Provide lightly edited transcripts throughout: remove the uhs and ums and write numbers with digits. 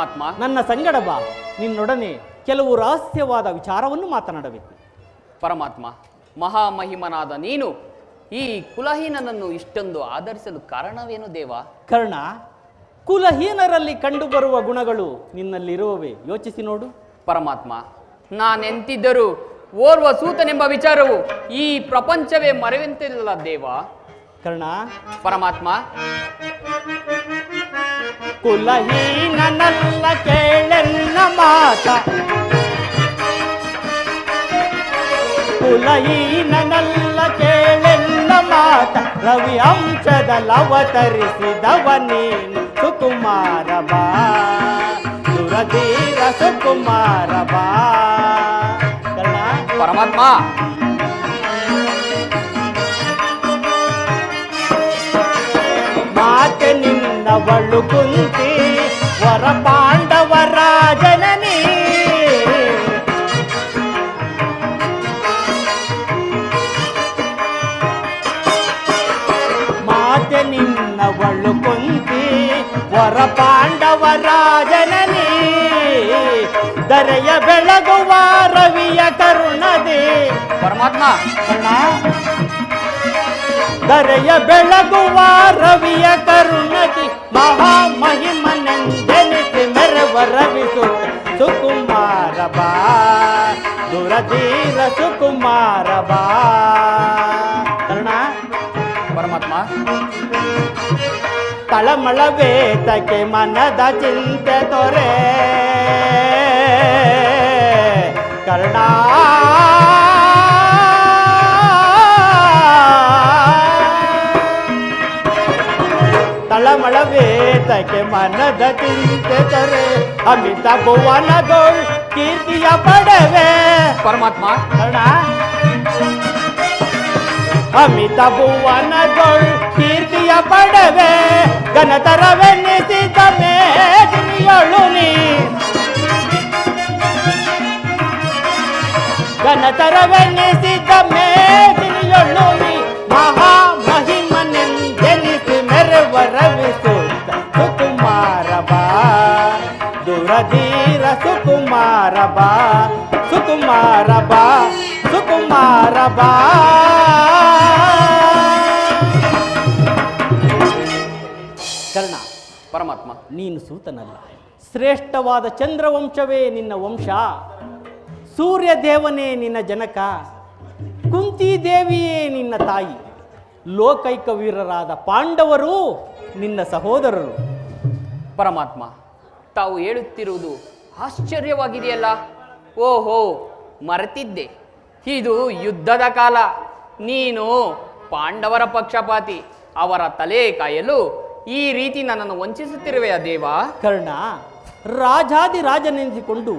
ಪರಮಾತ್ಮ, ನನ್ನ ಸಂಗಡ ಬಾ. ನಿನ್ನೊಡನೆ ಕೆಲವು ರಹಸ್ಯವಾದ ವಿಚಾರವನ್ನು ಮಾತನಾಡಬೇಕು. ಪರಮಾತ್ಮ, ಮಹಾಮಹಿಮನಾದ ನೀನು ಈ ಕುಲಹೀನನನ್ನು ಇಷ್ಟೊಂದು ಆಧರಿಸಲು ಕಾರಣವೇನು ದೇವ? ಕರ್ಣ, ಕುಲಹೀನರಲ್ಲಿ ಕಂಡುಬರುವ ಗುಣಗಳು ನಿನ್ನಲ್ಲಿರುವವೇ? ಯೋಚಿಸಿ ನೋಡು. ಪರಮಾತ್ಮ, ನಾನೆಂತಿದ್ದರೂ ಓರ್ವ ಸೂತನೆಂಬ ವಿಚಾರವು ಈ ಪ್ರಪಂಚವೇ ಮರೆಯುವಂತಿಲ್ಲ ದೇವ. ಕರ್ಣ, ಪರಮಾತ್ಮ, ಕುಲಹೀನನಲ್ಲ ಕೇಳೆನ್ನ ಮಾತ, ಕುಲಹೀನನಲ್ಲ ಕೇಳೆನ್ನ ಮಾತ, ರವಿ ಅಂಶದಲ್ಲವತರಿಸಿದವ ನೀನು ಸುಕುಮಾರ ಬಾ, ದುರಧೀರ ಸುಕುಮಾರ ಬಾ. ಕರ್ಣ, ಪರಮಾತ್ಮ, ಮಾತೆ ನಿನ್ನವಳು ಕುಂತಿ ವರ ಪಾಂಡವರ ಜನನಿ, ಮಾತೆ ನಿನ್ನವಳು ಕುಂತಿ ವರ ಪಾಂಡವರ ಜನನಿ, ದರೆಯ ಬೆಳಗುವ ರವಿಯ ಕರುಣದೆ. ಪರಮಾತ್ಮ, ದರೆಯ ಬೆಳಗುವ ರವಿಯ ಕರುಣದಿ, ಮಹಾಮಹಿಮನೆಂದೆನಿಸಿ ಮೆರವ ರವಿಸು ಸುಕುಮಾರ ಬಾ, ದುರಧೀರ ಸುಕುಮಾರ ಬಾ. ಕರ್ಣ, ಪರಮಾತ್ಮ, ತಳಮಳ ವೇತಕ್ಕೆ ಮನದ ಚಿಂತೆ ತೊರೆ. ಕರ್ಣ, ತಳಮಳ ವೇತಕ್ಕೆ ಮನದ ಚಿಂತೆ ತೊರೆ, ಅಮಿತ ಭುವನದೋಳ್ ಕೀರ್ತಿಯ ಪಡೆವೆ. ಪರಮಾತ್ಮ, ಕರ್ಣ, ಅಮಿತ ಭುವನದೋಳ್ ಕೀರ್ತಿಯ ಪಡೆವೆ, ಘನತರವೆನ್ನಿಸಿದ ಮೇದಿನಿಯೊಳು ನೀ, ಘನತರವೆನ್ನಿಸಿದ ಮೇದಿನಿಯೊಳು ನೀ, ಮಹಾಮಹಿಮನೆಂದೆನಿಸಿ ಮೆರವ ರವಿಸುತ್ತ ಸುಕುಮಾರ ಬಾ, ದುರಧೀರ ಸುಕುಮಾರ ಬಾ, ಸುಕುಮಾರ ಬಾ, ಸುಕುಮಾರ ಬಾ. ಕರ್ಣ, ಪರಮಾತ್ಮ, ನೀನು ಸೂತನಲ್ಲ, ಶ್ರೇಷ್ಠವಾದ ಚಂದ್ರವಂಶವೇ ನಿನ್ನ ವಂಶ, ಸೂರ್ಯದೇವನೇ ನಿನ್ನ ಜನಕ, ಕುಂತಿದೇವಿಯೇ ನಿನ್ನ ತಾಯಿ, ಲೋಕೈಕ ವೀರರಾದ ಪಾಂಡವರು ನಿನ್ನ ಸಹೋದರರು. ಪರಮಾತ್ಮ, ತಾವು ಹೇಳುತ್ತಿರುವುದು ಆಶ್ಚರ್ಯವಾಗಿದೆಯಲ್ಲ. ಓಹೋ, ಮರೆತಿದ್ದೆ, ಇದು ಯುದ್ಧದ ಕಾಲ. ನೀನು ಪಾಂಡವರ ಪಕ್ಷಪಾತಿ, ಅವರ ತಲೆ ಕಾಯಲು ಈ ರೀತಿ ನನ್ನನ್ನು ವಂಚಿಸುತ್ತಿರುವೆಯಾ ದೇವ? ಕರ್ಣ, ರಾಜಾದಿರಾಜನೆನಿಸಿಕೊಂಡು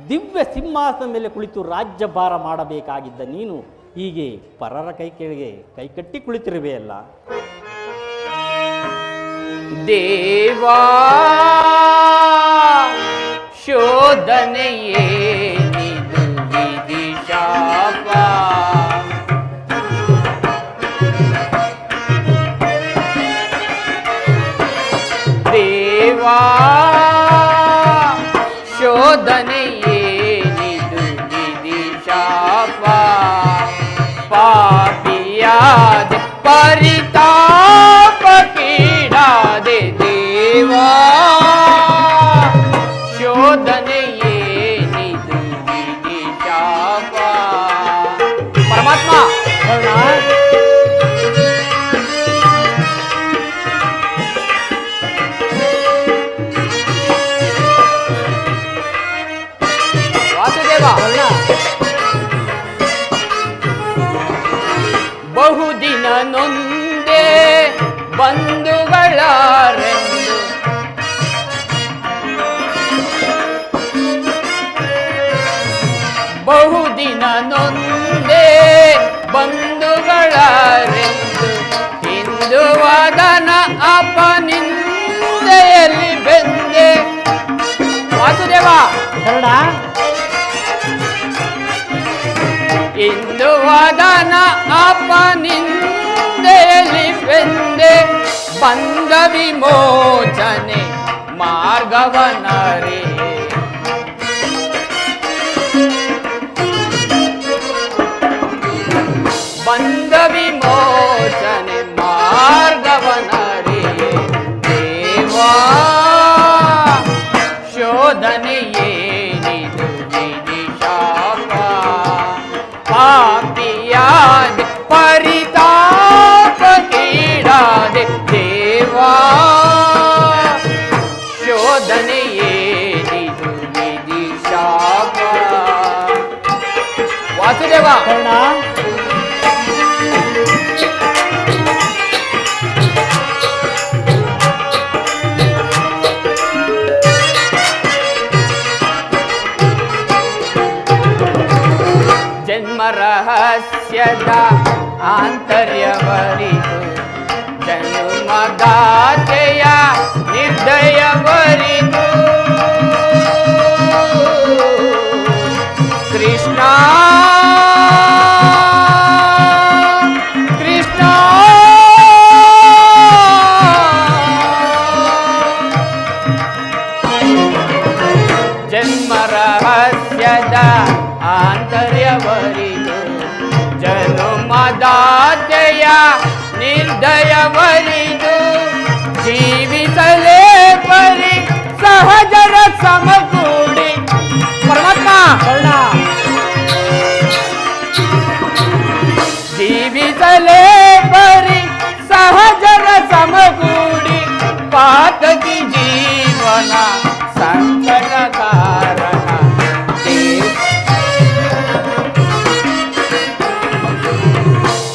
ದಿವ್ಯ ಸಿಂಹಾಸನ ಮೇಲೆ ಕುಳಿತು ರಾಜ್ಯಭಾರ ಮಾಡಬೇಕಾಗಿದ್ದ ನೀನು ಹೀಗೆ ಪರರ ಕೈ ಕೆಳಗೆ ಕೈಕಟ್ಟಿ ಕುಳಿತಿರುವೆಯಲ್ಲ. ದೇವಾ, ಶೋಧನೆಯೇ ನಿದು ವಿಧಿ ಶಾಪ, ದೇವಾ, ಶೋಧನೆಯೇ ನಿದು ವಿಧಿ ಶಾಪ, ಪಾಪಿಯಾದ ಪರಿತಾಪ ಕೀಡಾದೆ ದೇವಾ, ಶೋಧನೆಯೇ ನಿದು ವಿಧಿ ಶಾಪ. ಪರಮಾತ್ಮ, ವಾಸುದೇವ, ಬಹುದಿನ ನೊಂದೆ ಬಂಧುಗಳಾರೆಂದು, ಬಹುದಿನ ನೊಂದೆ ಬಂಧುಗಳಾರೆಂದು, ಇಂದು ವದನ ಅಪನಿಂದೆಯಲ್ಲಿ ಬೆಂದೆ. ವಾಸುದೇವ, ಇಂದು ವದನ ಅಪನಿಂದೆಯಲ್ಲಿ ಬೆಂದೆ, ಬಂದ ವಿಮೋಚನೆ ಮಾರ್ಗವನರೇ. ಬಂಧ ವಿಮೋಚನೆ ಮಾರ್ಗವನರೇ ದೇವಾ. ಶೋಧನೆಯೇನಿದು ವಿಧಿಶಾಪ, ಪಾಪಿಯಾದ ಪರಿತಾಪಕ್ಕೀಡಾದೆ ದೇವಾ. ಶೋಧನೆಯೇನಿದು ವಿಧಿಶಾಪ. ವಾಸುದೇವ ಕರ್ಣ, ಜನ್ಮ ರಹಸ್ಯದ ಆಂತರ್ಯವರಿದು, ಜನ್ಮದಾತೆಯ ನಿರ್ದಯವರಿದು. ಕೃಷ್ಣ ಕೃಷ್ಣ ಜನ್ಮ ರಹಸ್ಯದ ಆಂತರ್ಯವರಿದು, ಜನುಮದಾತೆಯ ನಿರ್ದಯವರಿದು. ಜೀವಿಸಲೇ ಪರಿ ಸಹಜರ ಸಮಕೂಡಿ. ಪರಮಾತ್ಮ ಕರ್ಣ, ಜೀವಿಸಲೇ ಪರಿ ಸಹಜರ ಸಮಕೂಡಿ. ಪಾತಕಿ ಜೀವನ ಸಂಕಟ ಕಾರಣ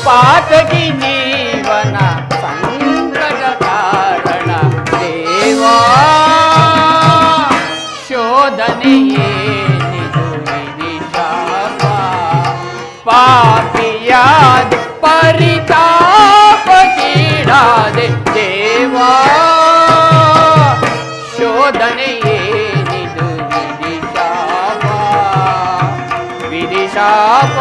ಪಾತಕಿ ಜೀವನ ಸಂಕಟ ಕಾರಣ ದೇವಾ. ಶೋಧನೆಯೇನಿದು ವಿಧಿಶಾಪ, ಪಾಪಿಯಾದ ಪರಿತಾಪಕ್ಕೀಡಾದೆ ದೇವಾ. ಶೋಧನೆಯೇನಿದು ವಿಧಿಶಾಪ, ವಿಧಿಶಾಪ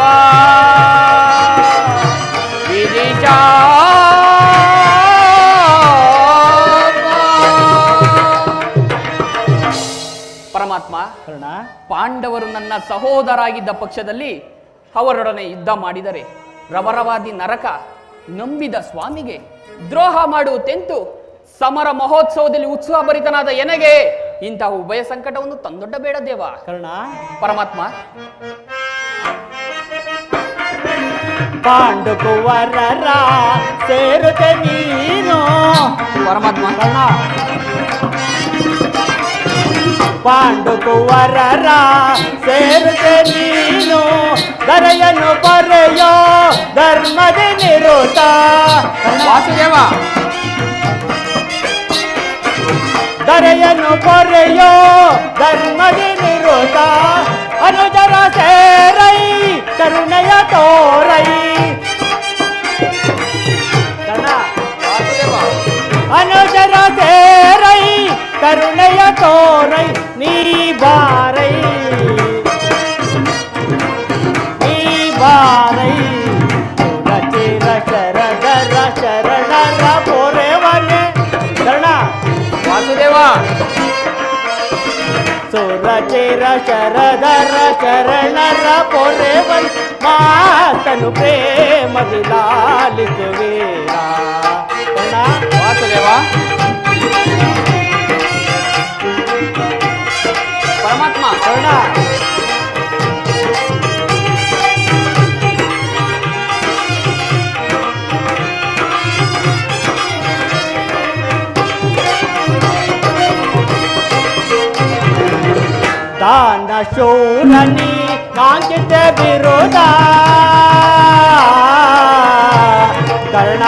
ಪರಮಾತ್ಮ. ಕರ್ಣ, ಪಾಂಡವರು ನನ್ನ ಸಹೋದರಾಗಿದ್ದ ಪಕ್ಷದಲ್ಲಿ ಅವರೊಡನೆ ಯುದ್ಧ ಮಾಡಿದರೆ ರವರವಾದಿ ನರಕ ನಂಬಿದ ಸ್ವಾಮಿಗೆ ದ್ರೋಹ ಮಾಡುತ್ತೆಂತು ಸಮರ ಮಹೋತ್ಸವದಲ್ಲಿ ಉತ್ಸಾಹ ಭರಿತನಾದ ಎನಗೆ ಇಂತಹ ಉಭಯ ಸಂಕಟವನ್ನು ತಂದೊಡ್ಡಬೇಡ ದೇವ. ಕರ್ಣ, ಪರಮಾತ್ಮ. ಪಾಂಡುಕುವರರ ಸೇರುತ್ತೆ ನೀನು. ಪರಮಾತ್ಮ. ಕರ್ಣ, ಪಾಂಡುಕುವರರ ಸೇರುತ್ತೆ ನೀನು. ದರೆಯನ್ನು ಪರೆಯೋ ಧರ್ಮದ ನಿರುತ. ವಾಸುದೇವ. ದರೆಯನ್ನು ಪೊರೆಯೋ ಧರ್ಮದ ನಿರುತ. ಅನುಜರ ಸೇರೈ ಕರುಣೆಯ ತೋರೈ. ಕರ್ಣ, ವಾಸುದೇವ. ಅನುಜರ ಸೇರೈ ಕರುಣೆಯ ತೋರೈ. ನೀ ಬಾರೈ ನೀ ಬಾರೈ. ಚಿರ ಶರದರ ಶರಣರ ಪೊರೆವನೆ. ಕರ್ಣ, ವಾಸುದೇವ. ಸುರಚಿರ ಶರದರ ಶರಣರ ಪೊರೆವನ್. ಮಾತನು ಪ್ರೇಮದಿ ಲಾಲಿಸುವೀರ. ಕರ್ಣ, ವಾಸುದೇವ. ಪರಮಾತ್ಮ. ಕರ್ಣ, ದಾನ ಶೂರನಿ ಕಾಂಕಿತ ವಿರೋಧ. ಕರ್ಣ,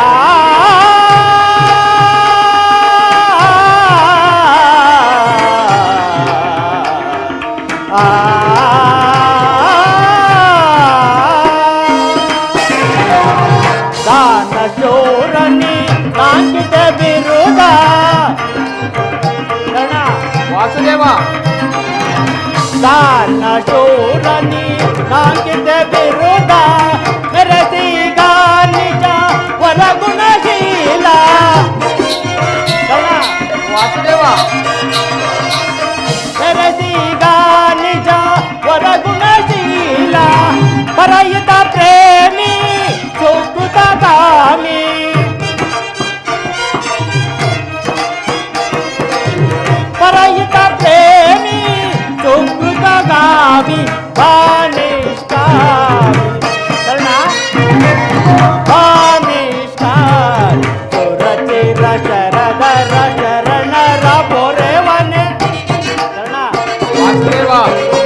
ದಾನ ಶೂರನಿ ಕಾಂಕಿತ ವಿರೋಧ. ಕರ್ಣ, ವಾಸುದೇವ. ದಾನ ಶೂರನಿ ಕಾಂಕಿತ ವಿರೋಧ. ಮೆರೆಸಿಗ ನಿಜ ಒಲಗುಣಶೀಲ. ವಾಸುದೇವ.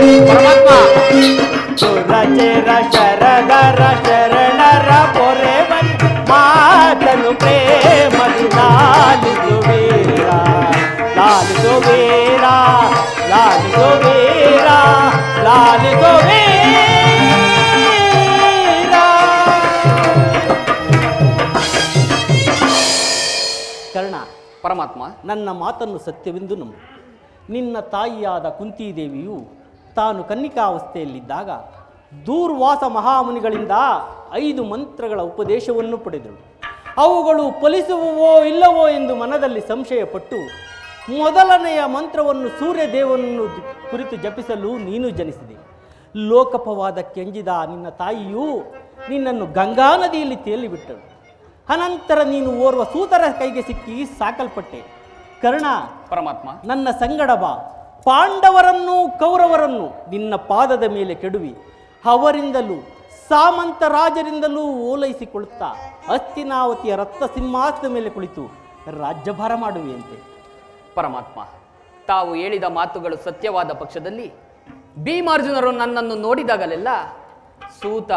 ಪರಮಾತ್ಮ ಸುರಚೇರ ಶರದರ ಶರಣರ ಪೊರೆ ಮಾತನು ಪ್ರೇಮದಿ ಲಾಲಿಸು ವೀರ ಲಾಲಿಸು ವೀರ ಲಾಲಿಸು ವೀರ ಲಾಲಿಸು ವೀರ. ಕರ್ಣ, ಪರಮಾತ್ಮ ನನ್ನ ಮಾತನ್ನು ಸತ್ಯವೆಂದು ನಂಬು. ನಿನ್ನ ತಾಯಿಯಾದ ಕುಂತಿದೇವಿಯು ತಾನು ಕನ್ನಿಕಾವಸ್ಥೆಯಲ್ಲಿದ್ದಾಗ ದೂರ್ವಾಸ ಮಹಾಮುನಿಗಳಿಂದ 5 ಮಂತ್ರಗಳ ಉಪದೇಶವನ್ನು ಪಡೆದಳು. ಅವುಗಳು ಫಲಿಸುವವೋ ಇಲ್ಲವೋ ಎಂದು ಮನದಲ್ಲಿ ಸಂಶಯಪಟ್ಟು ಮೊದಲನೆಯ ಮಂತ್ರವನ್ನು ಸೂರ್ಯದೇವನನ್ನು ಕುರಿತು ಜಪಿಸಲು ನೀನು ಜನಿಸಿದೆ. ಲೋಕಪವಾದ ಕೆಂಜಿದ ನಿನ್ನ ತಾಯಿಯು ನಿನ್ನನ್ನು ಗಂಗಾ ನದಿಯಲ್ಲಿ ತೇಲಿಬಿಟ್ಟಳು. ಅನಂತರ ನೀನು ಓರ್ವ ಸೂತರ ಕೈಗೆ ಸಿಕ್ಕಿ ಸಾಕಲ್ಪಟ್ಟೆ. ಕರ್ಣ, ಪರಮಾತ್ಮ ನನ್ನ ಸಂಗಡ ಬಾ. ಪಾಂಡವರನ್ನು ಕೌರವರನ್ನು ನಿನ್ನ ಪಾದದ ಮೇಲೆ ಕೆಡುವಿ ಅವರಿಂದಲೂ ಸಾಮಂತ ರಾಜರಿಂದಲೂ ಓಲೈಸಿಕೊಳ್ಳುತ್ತಾ ಹಸ್ತಿನಾವತಿಯ ರಕ್ತ ಸಿಂಹಾಸನದ ಮೇಲೆ ಕುಳಿತು ರಾಜ್ಯಭಾರ ಮಾಡುವೆಯಂತೆ. ಪರಮಾತ್ಮ, ತಾವು ಹೇಳಿದ ಮಾತುಗಳು ಸತ್ಯವಾದ ಪಕ್ಷದಲ್ಲಿ ಭೀಮಾರ್ಜುನರು ನನ್ನನ್ನು ನೋಡಿದಾಗಲೆಲ್ಲ ಸೂತ,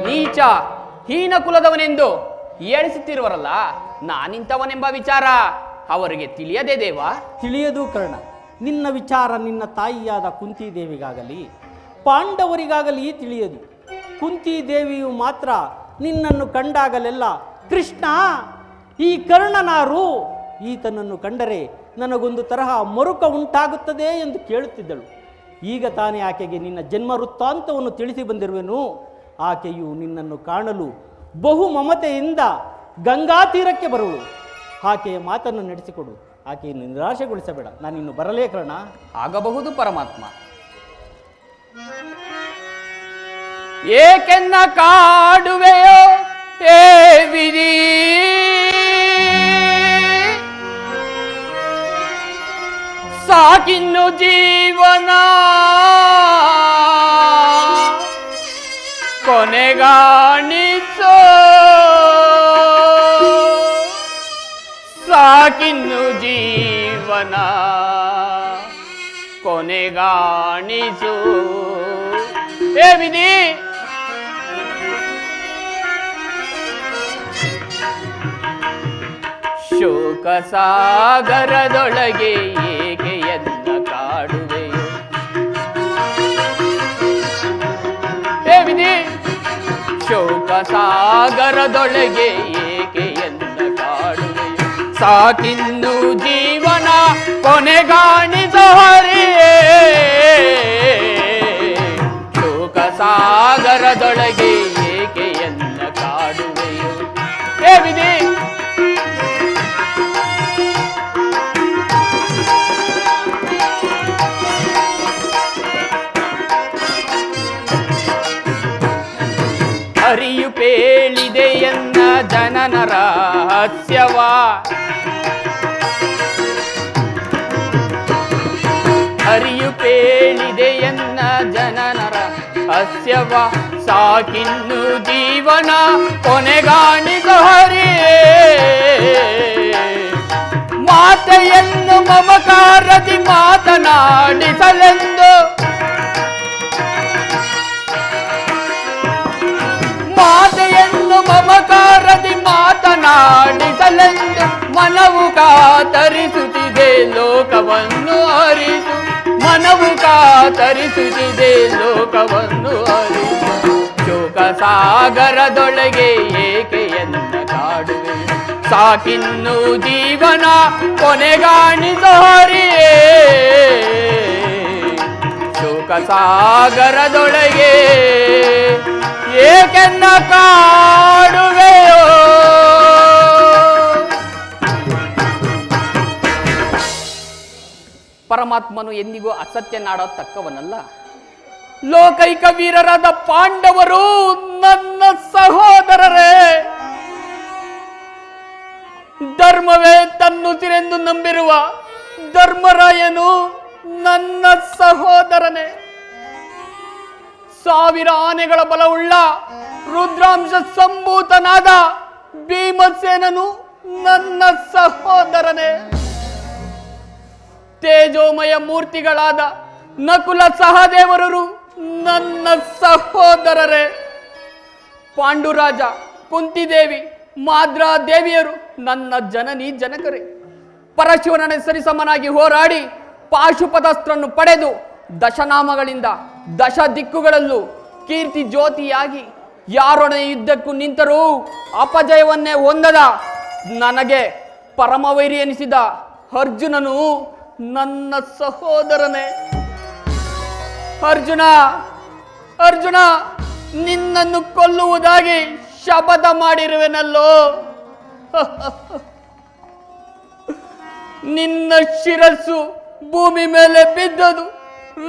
ನೀಚ, ಹೀನ ಕುಲದವನೆಂದು ಹೇಳಿಸುತ್ತಿರುವರಲ್ಲ, ನಾನಿಂಥವನೆಂಬ ವಿಚಾರ ಅವರಿಗೆ ತಿಳಿಯದೇ ದೇವಾ? ತಿಳಿಯದು ಕರ್ಣ. ನಿನ್ನ ವಿಚಾರ ನಿನ್ನ ತಾಯಿಯಾದ ಕುಂತಿದೇವಿಗಾಗಲಿ ಪಾಂಡವರಿಗಾಗಲಿ ತಿಳಿಯದು. ಕುಂತಿದೇವಿಯು ಮಾತ್ರ ನಿನ್ನನ್ನು ಕಂಡಾಗಲೆಲ್ಲ ಕೃಷ್ಣ, ಈ ಕರ್ಣನಾರು, ಈತನನ್ನು ಕಂಡರೆ ನನಗೊಂದು ತರಹ ಮರುಕ ಉಂಟಾಗುತ್ತದೆ ಎಂದು ಕೇಳುತ್ತಿದ್ದಳು. ಈಗ ತಾನೇ ಆಕೆಗೆ ನಿನ್ನ ಜನ್ಮ ವೃತ್ತಾಂತವನ್ನು ತಿಳಿಸಿ ಬಂದಿರುವೆನು. ಆಕೆಯು ನಿನ್ನನ್ನು ಕಾಣಲು ಬಹು ಮಮತೆಯಿಂದ ಗಂಗಾ ತೀರಕ್ಕೆ ಬರುವಳು. ಆಕೆಯ ಮಾತನ್ನು ನಡೆಸಿಕೊಡು. ಆಕೆಯನ್ನು ನಿರಾಶೆಗೊಳಿಸಬೇಡ. ನಾನಿನ್ನು ಬರಲೇ ಕರ್ಣ? ಆಗಬಹುದು ಪರಮಾತ್ಮ. ಏಕೆನ್ನ ಕಾಡುವೆಯೋ ಏ ವಿಧಿ, ಸಾಕಿನ್ನು ಜೀವನ ಕೊನೆಗಾಣಿಸೋ, ಸಾಕಿನ್ನು ಜೀವನ ಕೊನೆಗಾಣಿಸು. ಏ ವಿಧಿ, ಶೋಕ ಸಾಗರದೊಳಗೆ ಏಕೆ ಎನ್ನ ಕಾಡುವೆಯೋ? ಏ ವಿಧಿ, ಶೋಕ ಸಾಗರದೊಳಗೆ ಏಕೆ ಎನ್ನ ಕಾಡುವೆಯೋ? ಸಾಕಿನ್ನು ಜೀವನ ಕೊನೆಗಾಣಿಸೋ ಹರಿಯೇ, ಶೋಕ ಸಾಗರದೊಳಗೆ ಏಕೆ ಎನ್ನ ಕಾಡುವೆಯೋ? ಏ ವಿಧಿ, ಹರಿಯು ಪೇಳಿದೆಯನ್ನ ಜನನ ರಹಸ್ಯವ, ಹರಿಯು ಪೇಳಿದೆಯನ್ನ ಜನನ ರಹಸ್ಯವ, ಸಾಕಿನ್ನು ಜೀವನ ಕೊನೆಗಾಣಿಸೋ ಹರಿಯೇ, ಮಾತೆಯನ್ನು ಮಮಕಾರದಿ ಮಾತನಾಡಿಸಲೆಂದು, ಮಾತೆಯನ್ನು ಮಮಕಾರದಿ ಮಾತನಾಡಿಸಲೆಂದು ಮನವು ಕಾತರಿಸುತ್ತಿದೆ ಲೋಕವನ್ನು ಅರಿತು, ಮನವು ಕಾತರಿಸುತ್ತಿದೆ ಲೋಕವನ್ನು ಅರಿತು. ಶೋಕ ಸಾಗರದೊಳಗೆ ಏಕೆ ಎನ್ನ ಕಾಡುವೆ? ಸಾಕಿನ್ನು ಜೀವನ ಕೊನೆಗಾಣಿಸೋ ಹರಿಯೇ, ಶೋಕ ಸಾಗರದೊಳಗೆ ಏಕೆನ್ನ ಕಾಡುವೆಯೋ? ಪರಮಾತ್ಮನು ಎಂದಿಗೂ ಅಸತ್ಯನಾಡೋ ತಕ್ಕವನಲ್ಲ. ಲೋಕೈಕ ವೀರರಾದ ಪಾಂಡವರು ನನ್ನ ಸಹೋದರರೇ. ಧರ್ಮವೇ ತನ್ನುಸಿರೆಂದು ನಂಬಿರುವ ಧರ್ಮರಾಯನು ನನ್ನ ಸಹೋದರನೇ. 1000 ಆನೆಗಳ ಬಲವುಳ್ಳ ರುದ್ರಾಂಶ ಸಂಭೂತನಾದ ಭೀಮಸೇನನು ನನ್ನ ಸಹೋದರನೇ. ತೇಜೋಮಯ ಮೂರ್ತಿಗಳಾದ ನಕುಲ ಸಹದೇವರರು ನನ್ನ ಸಹೋದರರೇ. ಪಾಂಡುರಾಜ, ಕುಂತಿದೇವಿ, ಮಾದ್ರಾ ದೇವಿಯರು ನನ್ನ ಜನನಿ ಜನಕರೇ. ಪರಶಿವನ ಸರಿಸಮನಾಗಿ ಹೋರಾಡಿ ಪಾಶುಪತಾಸ್ತ್ರನ್ನು ಪಡೆದು ದಶನಾಮಗಳಿಂದ ದಶ ದಿಕ್ಕುಗಳಲ್ಲೂ ಕೀರ್ತಿ ಜ್ಯೋತಿಯಾಗಿ ಯಾರೊಡನೆ ಯುದ್ಧಕ್ಕೂ ನಿಂತರೂ ಅಪಜಯವನ್ನೇ ಹೊಂದದ ನನಗೆ ಪರಮವೈರಿ ಎನಿಸಿದ ಅರ್ಜುನನು ನನ್ನ ಸಹೋದರನೇ. ಅರ್ಜುನ, ಅರ್ಜುನ, ನಿನ್ನನ್ನು ಕೊಲ್ಲುವುದಾಗಿ ಶಪಥ ಮಾಡಿರುವೆನಲ್ಲೋ. ನಿನ್ನ ಶಿರಸ್ಸು ಭೂಮಿ ಮೇಲೆ ಬಿದ್ದದು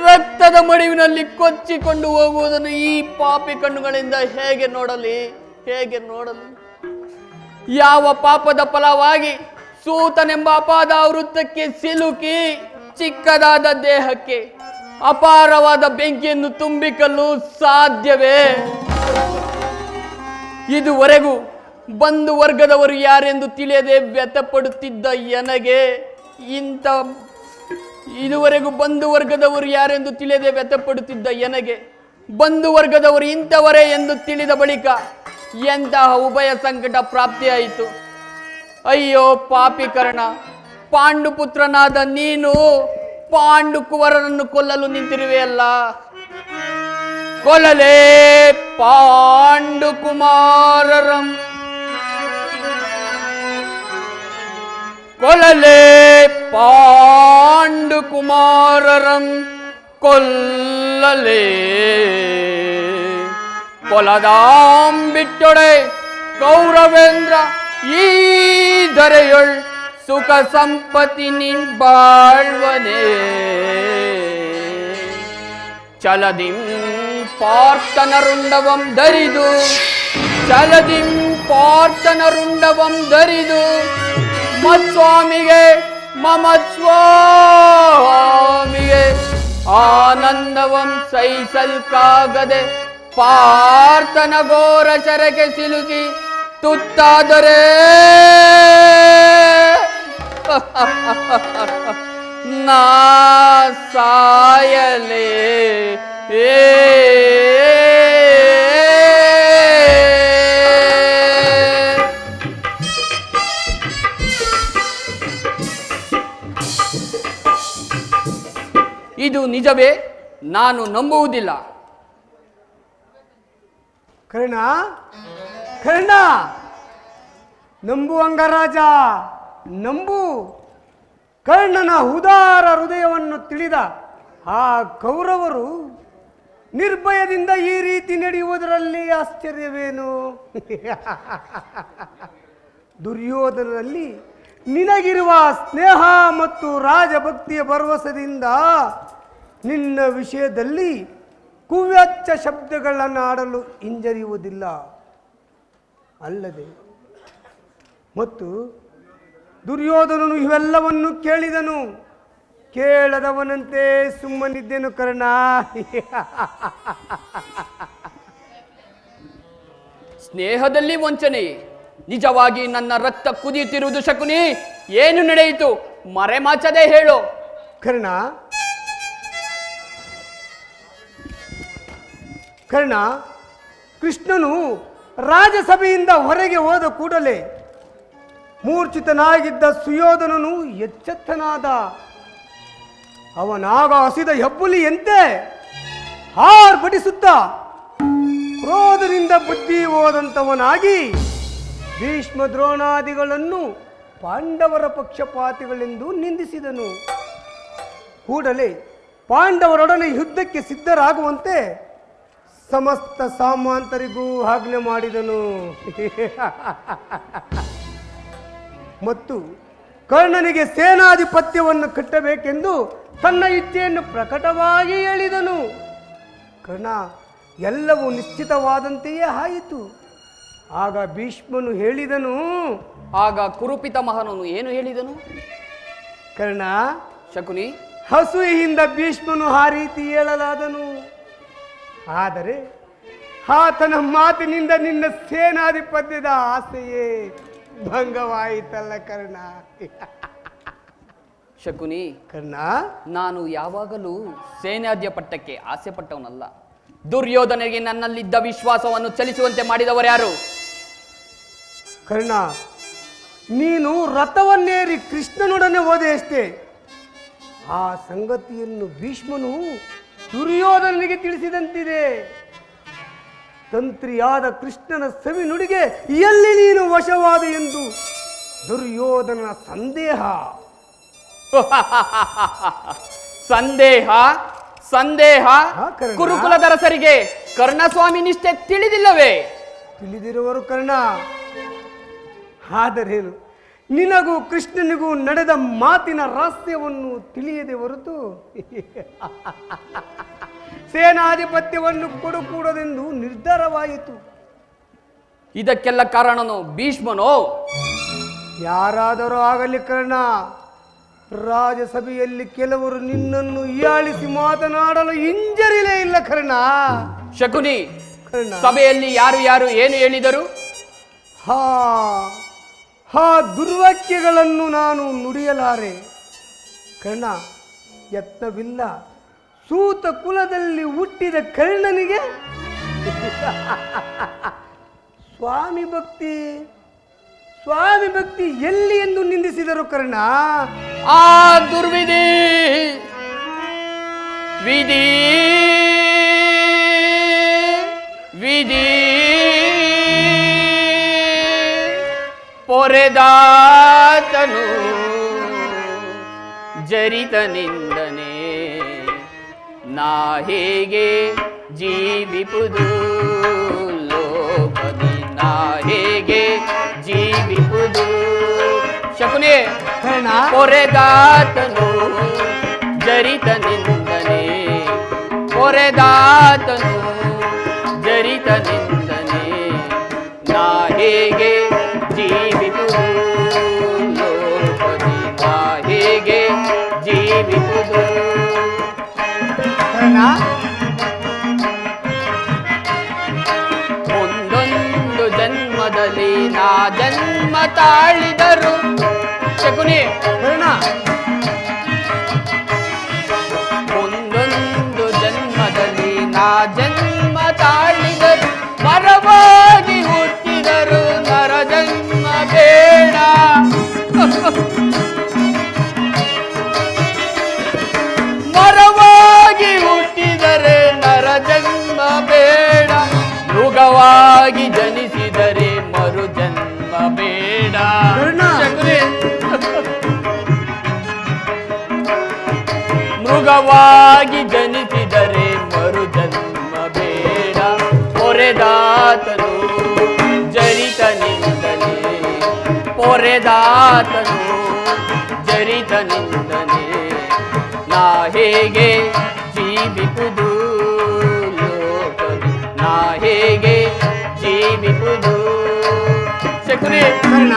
ರಕ್ತದ ಮಡಿವಿನಲ್ಲಿ ಕೊಚ್ಚಿಕೊಂಡು ಹೋಗುವುದನ್ನು ಈ ಪಾಪಿ ಕಣ್ಣುಗಳಿಂದ ಹೇಗೆ ನೋಡಲಿ, ಹೇಗೆ ನೋಡಲಿ? ಯಾವ ಪಾಪದ ಫಲವಾಗಿ ಸೂತನೆಂಬ ಅಪಾದ ವೃತ್ತಕ್ಕೆ ಸಿಲುಕಿ ಚಿಕ್ಕದಾದ ದೇಹಕ್ಕೆ ಅಪಾರವಾದ ಬೆಂಕಿಯನ್ನು ತುಂಬಿಕಲು ಸಾಧ್ಯವೇ? ಇದುವರೆಗೂ ಬಂಧು ವರ್ಗದವರು ಯಾರೆಂದು ತಿಳಿಯದೆ ವ್ಯಥಪಡುತ್ತಿದ್ದ ನನಗೆ ಇದುವರೆಗೂ ಬಂಧು ವರ್ಗದವರು ಯಾರೆಂದು ತಿಳಿಯದೆ ವ್ಯಥಪಡುತ್ತಿದ್ದ ನನಗೆ ಬಂಧು ವರ್ಗದವರು ಇಂಥವರೇ ಎಂದು ತಿಳಿದ ಬಳಿಕ ಎಂತಹ ಉಭಯ ಸಂಕಟ ಪ್ರಾಪ್ತಿಯಾಯಿತು. ಅಯ್ಯೋ ಪಾಪಿ ಕರ್ಣ, ಪಾಂಡುಪುತ್ರನಾದ ನೀನು ಪಾಂಡು ಕುವರನನ್ನು ಕೊಲ್ಲಲು ನಿಂತಿರುವೆಯಲ್ಲ. ಕೊಲ್ಲಲೇ ಪಾಂಡು ಕುಮಾರರಂ, ಕೊಲ್ಲಲೇ ಪಾಂಡು ಕುಮಾರರಂ, ಕೊಲ್ಲಲೇ. ಕೊಲದಾಂ ಬಿಟ್ಟೊಡೆ ಕೌರವೇಂದ್ರ ಈ ಧರೆಯೊಳ್ ಸುಖ ಸಂಪತ್ತಿ ನಿಂಬಾಳ್ವನೇ. ಚಲದಿಂ ಪಾರ್ಥನರುಂಡವಂ ಧರಿದು, ಚಲದಿಂ ಪಾರ್ಥನರುಂಡವಂ ಧರಿದು ಮತ್ಸ್ವಾಮಿಗೆ ಮಮ ಸ್ವಾಮಿಗೆ ಆನಂದವಂ ಸೈಸಲ್ಕಾಗದೆ ಪಾರ್ಥನ ಘೋರ ಶರಕ್ಕೆ ಸಿಲುಕಿ ತುತ್ತಾದರೆ ನಾ ಸಾಯಲೇ. ಇದು ನಿಜವೇ? ನಾನು ನಂಬುವುದಿಲ್ಲ. ಕರ್ಣ, ಕರ್ಣ, ನಂಬು ಅಂಗರಾಜ, ನಂಬು. ಕರ್ಣನ ಉದಾರ ಹೃದಯವನ್ನು ತಿಳಿದ ಆ ಕೌರವರು ನಿರ್ಭಯದಿಂದ ಈ ರೀತಿ ನಡೆಯುವುದರಲ್ಲಿ ಆಶ್ಚರ್ಯವೇನು? ದುರ್ಯೋಧನನಲ್ಲಿ ನಿನಗಿರುವ ಸ್ನೇಹ ಮತ್ತು ರಾಜಭಕ್ತಿಯ ಭರವಸೆಯಿಂದ ನಿನ್ನ ವಿಷಯದಲ್ಲಿ ಕುವ್ಯಾಚ್ಯ ಶಬ್ದಗಳನ್ನು ಆಡಲು ಹಿಂಜರಿಯುವುದಿಲ್ಲ. ಅಲ್ಲದೆ ಮತ್ತು ದುರ್ಯೋಧನನು ಇವೆಲ್ಲವನ್ನು ಕೇಳಿದನು. ಕೇಳದವನಂತೆ ಸುಮ್ಮನಿದ್ದೆನು ಕರ್ಣ. ಸ್ನೇಹದಲ್ಲಿ ವಂಚನೆ, ನಿಜವಾಗಿ ನನ್ನ ರಕ್ತ ಕುದಿಯುತ್ತಿರುವುದು ಶಕುನಿ. ಏನು ನಡೆಯಿತು? ಮರೆಮಾಚದೆ ಹೇಳು. ಕರ್ಣ, ಕರ್ಣ, ಕೃಷ್ಣನು ರಾಜಸಭೆಯಿಂದ ಹೊರಗೆ ಹೋದ ಕೂಡಲೇ ಮೂರ್ಛಿತನಾಗಿದ್ದ ಸುಯೋಧನನು ಎಚ್ಚೆತ್ತನಾದ. ಅವನಾಗ ಹಸಿದ ಹೆಬ್ಬುಲಿಯಂತೆ ಹಾರ್ಪಡಿಸುತ್ತಾ ಕ್ರೋಧದಿಂದ ಬುದ್ಧಿ ಹೋದಂಥವನಾಗಿ ಭೀಷ್ಮ ದ್ರೋಣಾದಿಗಳನ್ನು ಪಾಂಡವರ ಪಕ್ಷಪಾತಿಗಳೆಂದು ನಿಂದಿಸಿದನು. ಕೂಡಲೇ ಪಾಂಡವರೊಡನೆ ಯುದ್ಧಕ್ಕೆ ಸಿದ್ಧರಾಗುವಂತೆ ಸಮಸ್ತ ಸಾಮಂತರಿಗೂ ಆಜ್ಞೆ ಮಾಡಿದನು. ಮತ್ತು ಕರ್ಣನಿಗೆ ಸೇನಾಧಿಪತ್ಯವನ್ನು ಕಟ್ಟಬೇಕೆಂದು ತನ್ನ ಇಚ್ಛೆಯನ್ನು ಪ್ರಕಟವಾಗಿ ಹೇಳಿದನು. ಕರ್ಣ, ಎಲ್ಲವೂ ನಿಶ್ಚಿತವಾದಂತೆಯೇ ಆಯಿತು. ಆಗ ಭೀಷ್ಮನು ಹೇಳಿದನು. ಆಗ ಕುರುಪಿತ ಮಹನನು ಏನು ಹೇಳಿದನು? ಕರ್ಣ, ಶಕುನಿ, ಅಸೂಯೆಯಿಂದ ಭೀಷ್ಮನು ಆ ರೀತಿ ಹೇಳಲಾದನು. ಆದರೆ ಆತನ ಮಾತಿನಿಂದ ನಿನ್ನ ಸೇನಾಧಿಪತ್ಯದ ಆಸೆಯೇ ಭಂಗವಾಯಿತಲ್ಲ ಕರ್ಣ. ಶಕುನಿ, ಕರ್ಣ, ನಾನು ಯಾವಾಗಲೂ ಸೇನಾಧ್ಯ ಪಟ್ಟಕ್ಕೆ ಆಸೆ ಪಟ್ಟವನಲ್ಲ. ದುರ್ಯೋಧನಿಗೆ ನನ್ನಲ್ಲಿದ್ದ ವಿಶ್ವಾಸವನ್ನು ಚಲಿಸುವಂತೆ ಮಾಡಿದವರು ಯಾರು? ಕರ್ಣ, ನೀನು ರಥವನ್ನೇರಿ ಕೃಷ್ಣನೊಡನೆ ಹೋದೆ ಅಷ್ಟೇ. ಆ ಸಂಗತಿಯನ್ನು ಭೀಷ್ಮನು ದುರ್ಯೋಧನಿಗೆ ತಿಳಿಸಿದಂತಿದೆ. ತಂತ್ರಿಯಾದ ಕೃಷ್ಣನ ಸವಿ ನುಡಿಗೆ ಎಲ್ಲಿ ನೀನು ವಶವಾದ ಎಂದು ದುರ್ಯೋಧನ ಸಂದೇಹ. ಸಂದೇಹ ಸಂದೇಹ ಹಾ, ಕರ್ಣ. ಕುರುಕುಲದ ರಸರಿಗೆ ಕರ್ಣಸ್ವಾಮಿ ನಿಷ್ಠೆ ತಿಳಿದಿಲ್ಲವೇ? ತಿಳಿದಿರುವರು ಕರ್ಣ. ಆದರೇನು, ನಿನಗೂ ಕೃಷ್ಣನಿಗೂ ನಡೆದ ಮಾತಿನ ರಹಸ್ಯವನ್ನು ತಿಳಿಯದೆ ಹೊರತು ಸೇನಾಧಿಪತ್ಯವನ್ನು ಕೊಡುಕೂಡದೆಂದು ನಿರ್ಧಾರವಾಯಿತು. ಇದಕ್ಕೆಲ್ಲ ಕಾರಣನು ಭೀಷ್ಮನೋ? ಯಾರಾದರೂ ಆಗಲಿ ಕರ್ಣ, ರಾಜಸಭೆಯಲ್ಲಿ ಕೆಲವರು ನಿನ್ನನ್ನು ಹೀಯಾಳಿಸಿ ಮಾತನಾಡಲು ಹಿಂಜರಿಲೇ ಇಲ್ಲ ಕರ್ಣ. ಶಕುನಿ, ಕರ್ಣ, ಸಭೆಯಲ್ಲಿ ಯಾರು ಯಾರು ಏನು ಹೇಳಿದರು? ಹಾ ಹಾ ದುರ್ವಾಕ್ಯಗಳನ್ನು ನಾನು ನುಡಿಯಲಾರೆ ಕರ್ಣ. ಯತ್ನವಿಲ್ಲ ಸೂತ ಕುಲದಲ್ಲಿ ಹುಟ್ಟಿದ ಕರ್ಣನಿಗೆ ಸ್ವಾಮಿ ಭಕ್ತಿ ಎಲ್ಲಿ ಎಂದು ನಿಂದಿಸಿದರು ಕರ್ಣ. ಆ ದುರ್ವಿಧಿ ವಿಧಿ ವಿಧಿ ಪೊರೆದಾತನು ಜರಿತನಿಂದನೆ ನಾ ಹೇಗೆ ಜೀವಿಪುದು ಲೋಕದಿ, ನಾ ಹೇಗೆ ಜೀವಿಪುದು. ಶಕುನಿ, ಕರ್ಣ, ಪೊರೆದಾತನು ಜರಿತನಿಂದನೆ, ಪೊರೆದಾತನು ಜರಿತನಿಂದನೆ ನಾ ಹೇಗೆ ಜೀವಿಪುದು ಲೋಕದಿ, ನಾ ಹೇಗೆ ಜೀವಿಪುದು. ಕರ್ಣ, ಒಂದೊಂದು ಜನ್ಮದಲ್ಲಿ ನಾ ಜನ್ಮ ತಾಳಿದರು. ಶಕುನಿ, ಕರ್ಣ, ಒಂದೊಂದು ಜನ್ಮದಲ್ಲಿ ನಾ ಜನ್ಮ ತಾಳಿದರು, ಮರವಾಗಿ ಹುಟ್ಟಿದರು ನರ ಜನ್ಮ ಬೇಡ. ಮರವಾಗಿ ಹುಟ್ಟಿದರೆ ನರ ಜನ್ಮ ಬೇಡ, ಮೃಗವಾಗಿ ಜನಿಸಿದರೆ ಮರು ಜನ್ಮ ಬೇಡ. ಕರ್ಣ. ಶಕುನಿ, ಮೃಗವಾಗಿ ಜನಿಸಿದರೆ ಮರು ಜನ್ಮ ಬೇಡ. ಪೊರೆದಾತನು ಜರಿತನಿಂದನೆ, ಪೊರೆದಾತನು ಜರಿತನಿಂದನೆ ನಾ ಹೇಗೆ ಜೀವಿಪುದು ಲೋಕದಿ, ನಾ ಹೇಗೆ ಜೀವಿಪುದು. ಶಕುನಿ, ಕರ್ಣ,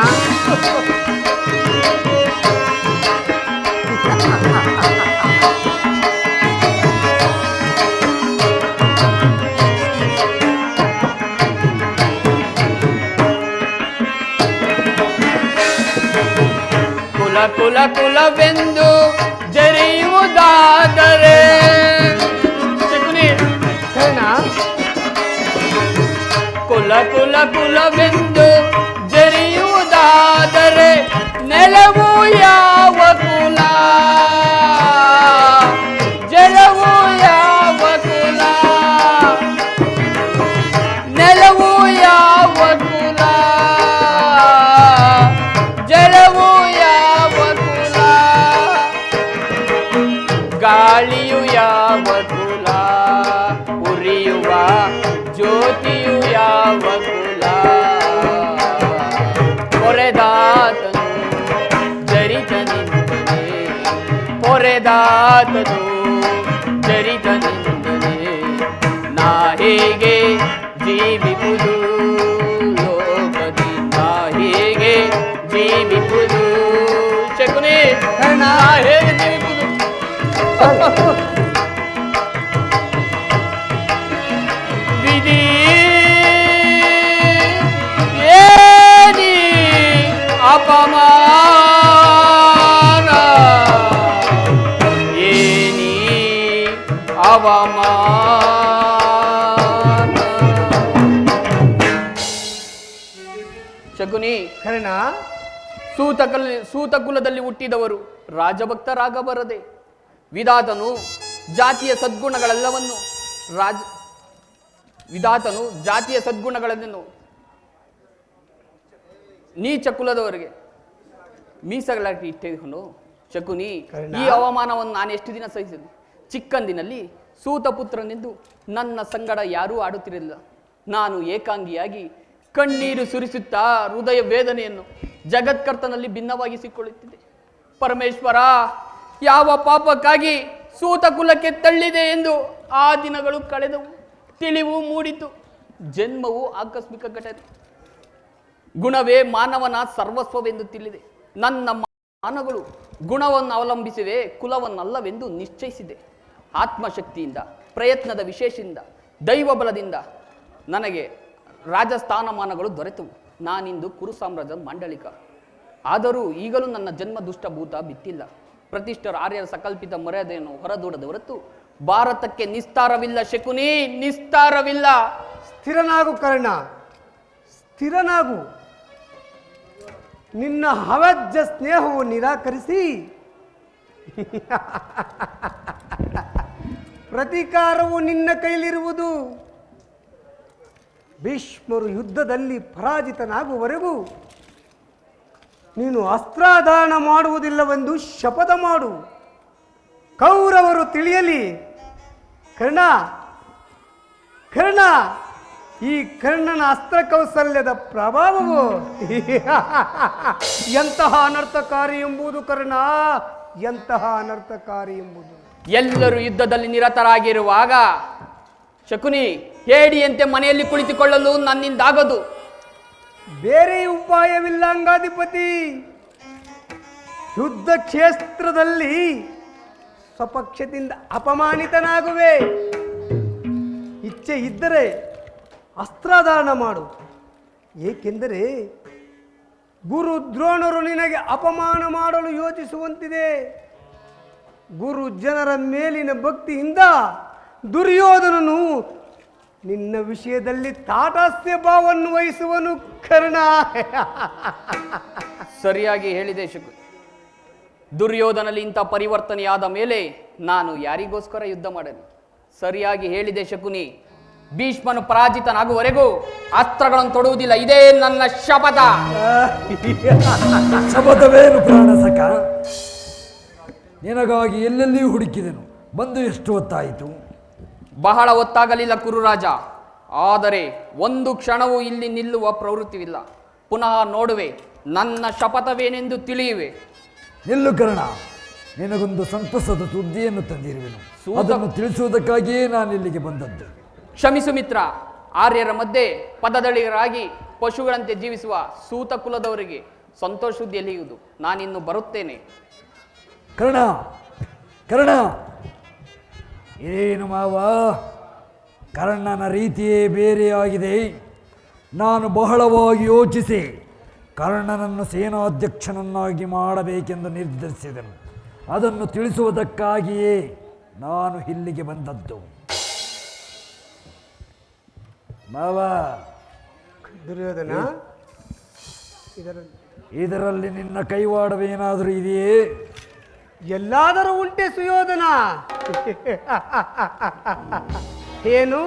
ಕುಲ ಕುಲ ಕುಲವೆಂದು ಜರಿಯುವುದಾದರೆ. ಶಕುನಿ, ಕರ್ಣ, ಕುಲ ಕುಲ ಕುಲವೆಂದು ಜರಿಯುವುದಾದರೆ ನೆಲವು ಯಾವ ಕುಲ, ಜಲವು ಯಾವ ಕುಲ, ನೆಲವು ಯಾವ ಕುಲ, ಜಲವು ಯಾವ ಕುಲ, ಗಾಳಿಯು ಯಾವ ಕುಲ, ಉರಿಯುವ ಜ್ಯೋತಿಯು ಯಾವ ಕುಲ. ಪೊರೆದಾತನು ಜರಿತನಿಂದನೆ, ಪೊರೆದಾತನು ಜರಿತನಿಂದನೆ ನಾ ಹೇಗೆ ಜೀವಿಪುದು ಲೋಕದಿ, ನಾ ಹೇಗೆ ಜೀವಿಪುದು. ಶಕುನಿ, ಕರ್ಣ, ನಾ ಹೇಗೆ ಜೀವಿಪುದು. ವಿಧಿ ಏನಿ ಅಪಮಾನ ಅವಮಾನ. ಶಕುನಿ, ಕರ್ಣ, ಸೂತಕುಲದಲ್ಲಿ ಹುಟ್ಟಿದವರು ರಾಜಭಕ್ತರಾಗಬಾರದೆ. ವಿಧಾತನು ಜಾತಿಯ ಸದ್ಗುಣಗಳನ್ನು ನೀಚ ಕುಲದವರಿಗೆ ಮೀಸಲಾಗಿ ಇಟ್ಟಿದ್ದನು. ಶಕುನಿ, ಈ ಅವಮಾನವನ್ನು ನಾನು ಎಷ್ಟು ದಿನ ಸಹಿಸಿದೆ? ಚಿಕ್ಕಂದಿನಲ್ಲಿ ಸೂತಪುತ್ರನೆಂದು ನನ್ನ ಸಂಗಡ ಯಾರೂ ಆಡುತ್ತಿರಲಿಲ್ಲ. ನಾನು ಏಕಾಂಗಿಯಾಗಿ ಕಣ್ಣೀರು ಸುರಿಸುತ್ತಾ ಹೃದಯ ವೇದನೆಯನ್ನು ಜಗತ್ಕರ್ತನಲ್ಲಿ ಭಿನ್ನವಾಗಿಸಿಕೊಳ್ಳುತ್ತಿದ್ದೆ. ಪರಮೇಶ್ವರ, ಯಾವ ಪಾಪಕ್ಕಾಗಿ ಸೂತಕುಲಕ್ಕೆ ತಳ್ಳಿದೆ ಎಂದು ಆ ದಿನಗಳು ಕಳೆದವು. ತಿಳಿವು ಮೂಡಿತು. ಜನ್ಮವು ಆಕಸ್ಮಿಕ ಘಟನೆ. ಗುಣವೇ ಮಾನವನ ಸರ್ವಸ್ವವೆಂದು ತಿಳಿದೆ. ನನ್ನ ಮಾನಗಳು ಗುಣವನ್ನು ಅವಲಂಬಿಸಿವೆ, ಕುಲವನ್ನಲ್ಲವೆಂದು ನಿಶ್ಚಯಿಸಿದೆ. ಆತ್ಮಶಕ್ತಿಯಿಂದ, ಪ್ರಯತ್ನದ ವಿಶೇಷದಿಂದ, ದೈವ ಬಲದಿಂದ ನನಗೆ ರಾಜಸ್ಥಾನಮಾನಗಳು ದೊರೆತವು. ನಾನಿಂದು ಕುರು ಸಾಮ್ರಾಜ್ಯದ ಮಾಂಡಳಿಕ. ಆದರೂ ಈಗಲೂ ನನ್ನ ಜನ್ಮ ದುಷ್ಟಭೂತ ಬಿತ್ತಿಲ್ಲ. ಪ್ರತಿಷ್ಠರ ಆರ್ಯರ ಸಕಲ್ಪಿತ ಮರ್ಯಾದೆಯನ್ನು ಹೊರದೂಡದ ಹೊರತು ಭಾರತಕ್ಕೆ ನಿಸ್ತಾರವಿಲ್ಲ. ಶಕುನಿ, ನಿಸ್ತಾರವಿಲ್ಲ. ಸ್ಥಿರನಾಗು ಕರ್ಣ, ಸ್ಥಿರನಾಗು. ನಿನ್ನ ಅವಜ್ಜ ಸ್ನೇಹವು ನಿರಾಕರಿಸಿ ಪ್ರತೀಕಾರವು ನಿನ್ನ ಕೈಲಿರುವುದು. ಭೀಷ್ಮರು ಯುದ್ಧದಲ್ಲಿ ಪರಾಜಿತನಾಗುವವರೆಗೂ ನೀನು ಅಸ್ತ್ರಾದಾನ ಮಾಡುವುದಿಲ್ಲವೆಂದು ಶಪಥ ಮಾಡು. ಕೌರವರು ತಿಳಿಯಲಿ. ಕರ್ಣ, ಕರ್ಣ, ಈ ಕರ್ಣನ ಅಸ್ತ್ರ ಕೌಶಲ್ಯದ ಪ್ರಭಾವವು ಎಂತಹ ಅನರ್ಥಕಾರಿ ಎಂಬುದು. ಕರ್ಣ, ಎಂತಹ ಅನರ್ಥಕಾರಿ ಎಂಬುದು. ಎಲ್ಲರೂ ಯುದ್ಧದಲ್ಲಿ ನಿರತರಾಗಿರುವಾಗ ಶಕುನಿ, ಹೇಡಿಯಂತೆ ಮನೆಯಲ್ಲಿ ಕುಳಿತುಕೊಳ್ಳಲು ನನ್ನಿಂದಾಗದು. ಬೇರೆ ಉಪಾಯವಿಲ್ಲ ಅಂಗಾಧಿಪತಿ. ಯುದ್ಧ ಕ್ಷೇತ್ರದಲ್ಲಿ ಸ್ವಪಕ್ಷದಿಂದ ಅಪಮಾನಿತನಾಗುವೆ. ಇಚ್ಛೆ ಇದ್ದರೆ ಅಸ್ತ್ರದಾನ ಮಾಡು. ಏಕೆಂದರೆ ಗುರು ದ್ರೋಣರು ನಿನಗೆ ಅಪಮಾನ ಮಾಡಲು ಯೋಚಿಸುವಂತಿದೆ. ಗುರು ಜನರ ಮೇಲಿನ ಭಕ್ತಿಯಿಂದ ದುರ್ಯೋಧನನು ನಿನ್ನ ವಿಷಯದಲ್ಲಿ ತಾಟಸ್ಥ್ಯ ಭಾವವನ್ನು ವಹಿಸುವನು. ಕರ್ಣ, ಸರಿಯಾಗಿ ಹೇಳಿದೆ ಶಕು. ದುರ್ಯೋಧನಲ್ಲಿ ಇಂಥ ಪರಿವರ್ತನೆಯಾದ ಮೇಲೆ ನಾನು ಯಾರಿಗೋಸ್ಕರ ಯುದ್ಧ ಮಾಡಲಿ? ಸರಿಯಾಗಿ ಹೇಳಿದೆ ಶಕುನಿ. ಭೀಷ್ಮನು ಪರಾಜಿತನಾಗುವವರೆಗೂ ಅಸ್ತ್ರಗಳನ್ನು ತೊಡುವುದಿಲ್ಲ. ಇದೇ ನನ್ನ ಶಪಥ. ಶಪಥವೇನು ಪ್ರಾಣಸಖ? ನಿನಗಾಗಿ ಎಲ್ಲೆಲ್ಲಿಯೂ ಹುಡುಕಿದೆನು. ಬಂದು ಎಷ್ಟು ಹೊತ್ತಾಯಿತು? ಬಹಳ ಹೊತ್ತಾಗಲಿಲ್ಲ ಕುರುರಾಜ. ಆದರೆ ಒಂದು ಕ್ಷಣವೂ ಇಲ್ಲಿ ನಿಲ್ಲುವ ಪ್ರವೃತ್ತಿವಿಲ್ಲ. ಪುನಃ ನೋಡುವೆ, ನನ್ನ ಶಪಥವೇನೆಂದು ತಿಳಿಯುವೆ. ನಿಲ್ಲು ಕರ್ಣ, ನಿನಗೊಂದು ಸಂತಸದ ಸುದ್ದಿಯನ್ನು ತಂದಿರುವೆನು. ಅದನ್ನು ತಿಳಿಸುವುದಕ್ಕಾಗಿಯೇ ನಾನು ಇಲ್ಲಿಗೆ ಬಂದದ್ದು. ಕ್ಷಮಿಸು ಮಿತ್ರ. ಆರ್ಯರ ಮಧ್ಯೆ ಪದದಳಿಗರಾಗಿ ಪಶುಗಳಂತೆ ಜೀವಿಸುವ ಸೂತ ಕುಲದವರಿಗೆ ಸಂತೋಷ ಸುದ್ದಿ ಎಲ್ಲಿಯುವುದು. ನಾನಿನ್ನು ಬರುತ್ತೇನೆ. ಕರ್ಣ, ಕರ್ಣ, ಏನು ಮಾವ, ಕರ್ಣನ ರೀತಿಯೇ ಬೇರೆಯಾಗಿದೆ. ನಾನು ಬಹಳವಾಗಿ ಯೋಚಿಸಿ ಕರ್ಣನನ್ನು ಸೇನಾಧ್ಯಕ್ಷನನ್ನಾಗಿ ಮಾಡಬೇಕೆಂದು ನಿರ್ಧರಿಸಿದನು. ಅದನ್ನು ತಿಳಿಸುವುದಕ್ಕಾಗಿಯೇ ನಾನು ಇಲ್ಲಿಗೆ ಬಂದದ್ದು. ಮಾವ, ದುರ್ಯೋಧನ, ಇದರಲ್ಲಿ ನಿನ್ನ ಕೈವಾಡವೇನಾದರೂ ಇದೆಯೇ? ಎಲ್ಲಾದರೂ ಉಂಟೆ ಸುಯೋಧನ? ಏನು?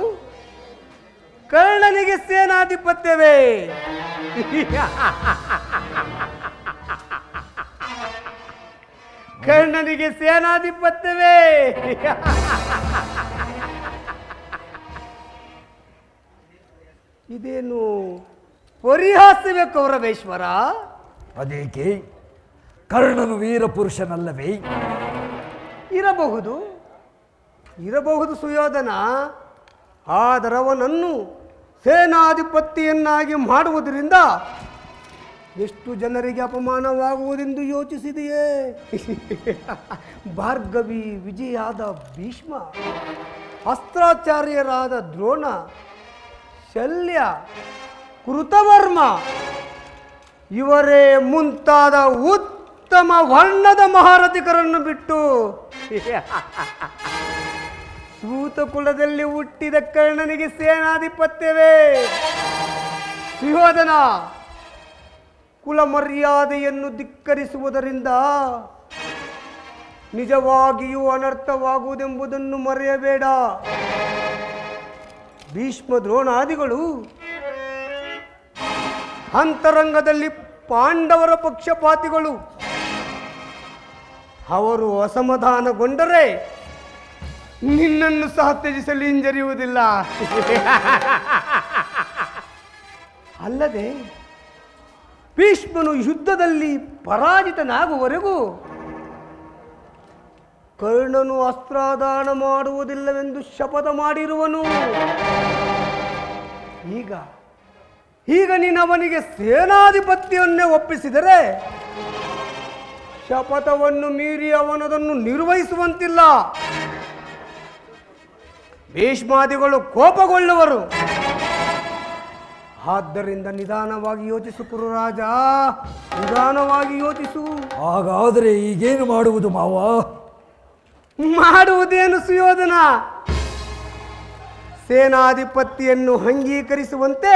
ಕರ್ಣನಿಗೆ ಸೇನಾಧಿಪತ್ಯವೇ? ಕರ್ಣನಿಗೆ ಸೇನಾಧಿಪತ್ಯವೇ? ಇದೇನು ಪರಿಹಾಸವೇ ಕೌರವೇಶ್ವರ? ಅದೇಕೆ? ಕರ್ಣನು ವೀರಪುರುಷನಲ್ಲವೇ? ಇರಬಹುದು, ಇರಬಹುದು ಸುಯೋಧನ. ಆದರೆ ಅವನನ್ನು ಸೇನಾಧಿಪತಿಯನ್ನಾಗಿ ಮಾಡುವುದರಿಂದ ಎಷ್ಟು ಜನರಿಗೆ ಅಪಮಾನವಾಗುವುದೆಂದು ಯೋಚಿಸಿದೆಯೇ? ಭಾರ್ಗವಿ, ವಿಜಯಾದ ಭೀಷ್ಮ, ಅಸ್ತ್ರಾಚಾರ್ಯರಾದ ದ್ರೋಣ, ಶಲ್ಯ, ಕೃತವರ್ಮ ಇವರೇ ಮುಂತಾದ ಉತ್ತಮ ವರ್ಣದ ಮಹಾರಥಿಕರನ್ನು ಬಿಟ್ಟು ಸೂತ ಕುಲದಲ್ಲಿ ಹುಟ್ಟಿದ ಕರ್ಣನಿಗೆ ಸೇನಾಧಿಪತ್ಯವೇ? ಸುಯೋಧನ, ಕುಲ ಮರ್ಯಾದೆಯನ್ನು ಧಿಕ್ಕರಿಸುವುದರಿಂದ ನಿಜವಾಗಿಯೂ ಅನರ್ಥವಾಗುವುದೆಂಬುದನ್ನು ಮರೆಯಬೇಡ. ಭೀಷ್ಮ ದ್ರೋಣಾದಿಗಳು ಅಂತರಂಗದಲ್ಲಿ ಪಾಂಡವರ ಪಕ್ಷಪಾತಿಗಳು. ಅವರು ಅಸಮಾಧಾನಗೊಂಡರೆ ನಿನ್ನನ್ನು ಸಹ ತ್ಯಜಿಸಲು ಹಿಂಜರಿಯುವುದಿಲ್ಲ. ಅಲ್ಲದೆ ಭೀಷ್ಮನು ಯುದ್ಧದಲ್ಲಿ ಪರಾಜಿತನಾಗುವವರೆಗೂ ಕರ್ಣನು ಅಸ್ತ್ರಾದಾನ ಮಾಡುವುದಿಲ್ಲವೆಂದು ಶಪಥ ಮಾಡಿರುವನು. ಈಗ ನೀನು ಅವನಿಗೆ ಸೇನಾಧಿಪತ್ಯವನ್ನೇ ಒಪ್ಪಿಸಿದರೆ ಶಪಥವನ್ನು ಮೀರಿ ಅವನದನ್ನು ನಿರ್ವಹಿಸುವಂತಿಲ್ಲ. ಭೀಷ್ಮಾದಿಗಳು ಕೋಪಗೊಳ್ಳುವರು. ಆದ್ದರಿಂದ ನಿಧಾನವಾಗಿ ಯೋಚಿಸು ಕುರುರಾಜ, ನಿಧಾನವಾಗಿ ಯೋಚಿಸು. ಹಾಗಾದರೆ ಈಗೇನು ಮಾಡುವುದು ಮಾವ? ಮಾಡುವುದೇನು ಸುಯೋಧನ? ಸೇನಾಧಿಪತಿಯನ್ನು ಅಂಗೀಕರಿಸುವಂತೆ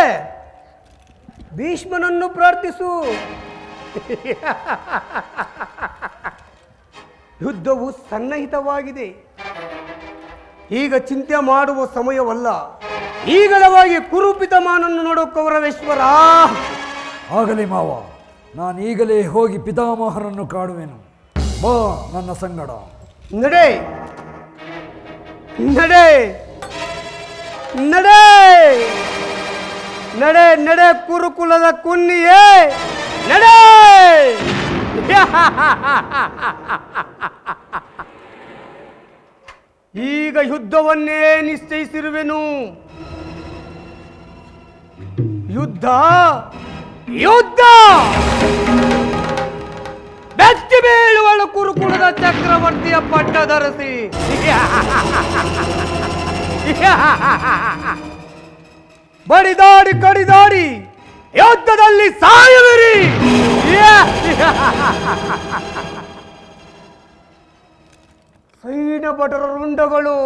ಭೀಷ್ಮನನ್ನು ಪ್ರಾರ್ಥಿಸು. ಯುದ್ಧವು ಸನ್ನಿಹಿತವಾಗಿದೆ. ಈಗ ಚಿಂತೆ ಮಾಡುವ ಸಮಯವಲ್ಲ. ಈಗಲವಾಗಿ ಕುರುಪಿತಮಾನನ್ನು ನೋಡು ಕೌರವೇಶ್ವರ. ಆಗಲಿ ಮಾವ, ನಾನೀಗಲೇ ಹೋಗಿ ಪಿತಾಮಹರನ್ನು ಕಾಡುವೆನು. ಬಾ ನನ್ನ ಸಂಗಡ. ನಡೆ ನಡೆ ನಡೆ ನಡೆ ನಡೆ ಕುರುಕುಲದ ಕುನ್ನಿಯೇ ನಡೆ. ಈಗ ಯುದ್ಧವನ್ನೇ ನಿಶ್ಚಯಿಸಿರುವೆನು. ಯುದ್ಧ ಯುದ್ಧ ಬೆಚ್ಚಿ ಬೀಳುವಳು ಕುರುಕುಲದ ಚಕ್ರವರ್ತಿಯ ಪಟ್ಟ ಧರಿಸಿ. ಬಡಿದಾಡಿ ಕಡಿದಾಡಿ ಯುದ್ಧದಲ್ಲಿ ಸಾಯುವಿರಿ. ಸೈನ್ಯ ಭಟರ ರುಂಡಗಳು,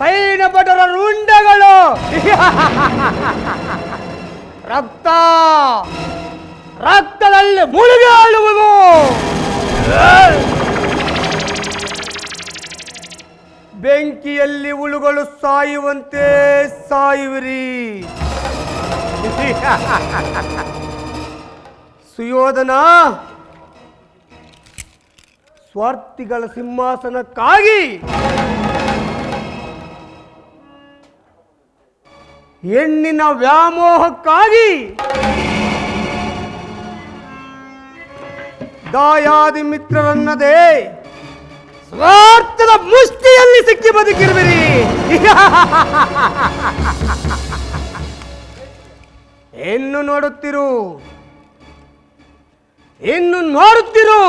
ಸೈನ್ಯ ಭಟರ ರುಂಡಗಳು. ರಕ್ತ ರಕ್ತದಲ್ಲಿ ಮುಳುಗಾಡುವುದು. ಬೆಂಕಿಯಲ್ಲಿ ಹುಳುಗಳು ಸಾಯುವಂತೆ ಸಾಯುವಿರಿ. ಸುಯೋಧನ, ಸ್ವಾರ್ಥಿಗಳ ಸಿಂಹಾಸನಕ್ಕಾಗಿ ಹೆಣ್ಣಿನ ವ್ಯಾಮೋಹಕ್ಕಾಗಿ ದಾಯಾದಿ ಮಿತ್ರರನ್ನದೇ ಸ್ವಾರ್ಥದ ಮುಷ್ಟಿಯಲ್ಲಿ ಸಿಕ್ಕಿ ಬದುಕಿರುವಿರಿ. ಇನ್ನು ನೋಡುತ್ತಿರು, ಇನ್ನು ನೋಡುತ್ತಿರು.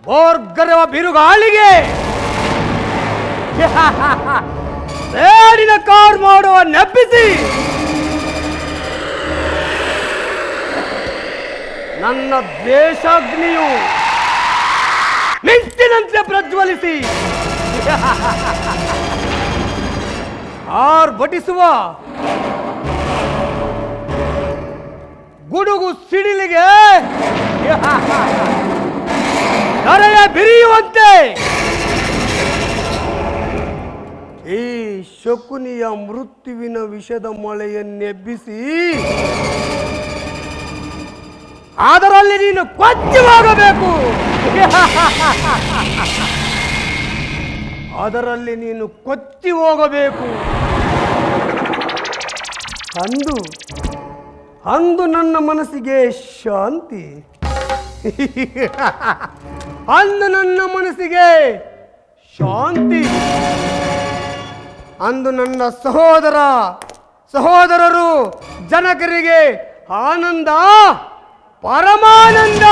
ಬೋರ್ಗರವ ಬಿರುಗಾಳಿಗೆ ಬೇಡಿನ ಕಾರ್ ಮಾಡುವ ನೆಬ್ಬಿಸಿ ನನ್ನ ದ್ವೇಷಾಗ್ನಿಯು ಮಿಂಚಿನಂತೆ ಪ್ರಜ್ವಲಿಸಿ ಆರ್ಭಟಿಸುವ ಗುಡುಗು ಸಿಡಿಲಿಗೆ ನರೆಯ ಬಿರಿಯುವಂತೆ ಈ ಶಕುನಿಯ ಮೃತ್ಯುವಿನ ವಿಷದ ಮಳೆಯನ್ನೆಬ್ಬಿಸಿ ಅದರಲ್ಲಿ ನೀನು ಕೊಚ್ಚಿ ಹೋಗಬೇಕು. ಅದರಲ್ಲಿ ನೀನು ಕೊಚ್ಚಿ ಹೋಗಬೇಕು. ಅಂದು ನನ್ನ ಮನಸ್ಸಿಗೆ ಶಾಂತಿ, ಅಂದು ನನ್ನ ಮನಸ್ಸಿಗೆ ಶಾಂತಿ. ಅಂದು ನನ್ನ ಸಹೋದರರು ಜನಕರಿಗೆ ಆನಂದ, ಪರಮಾನಂದ.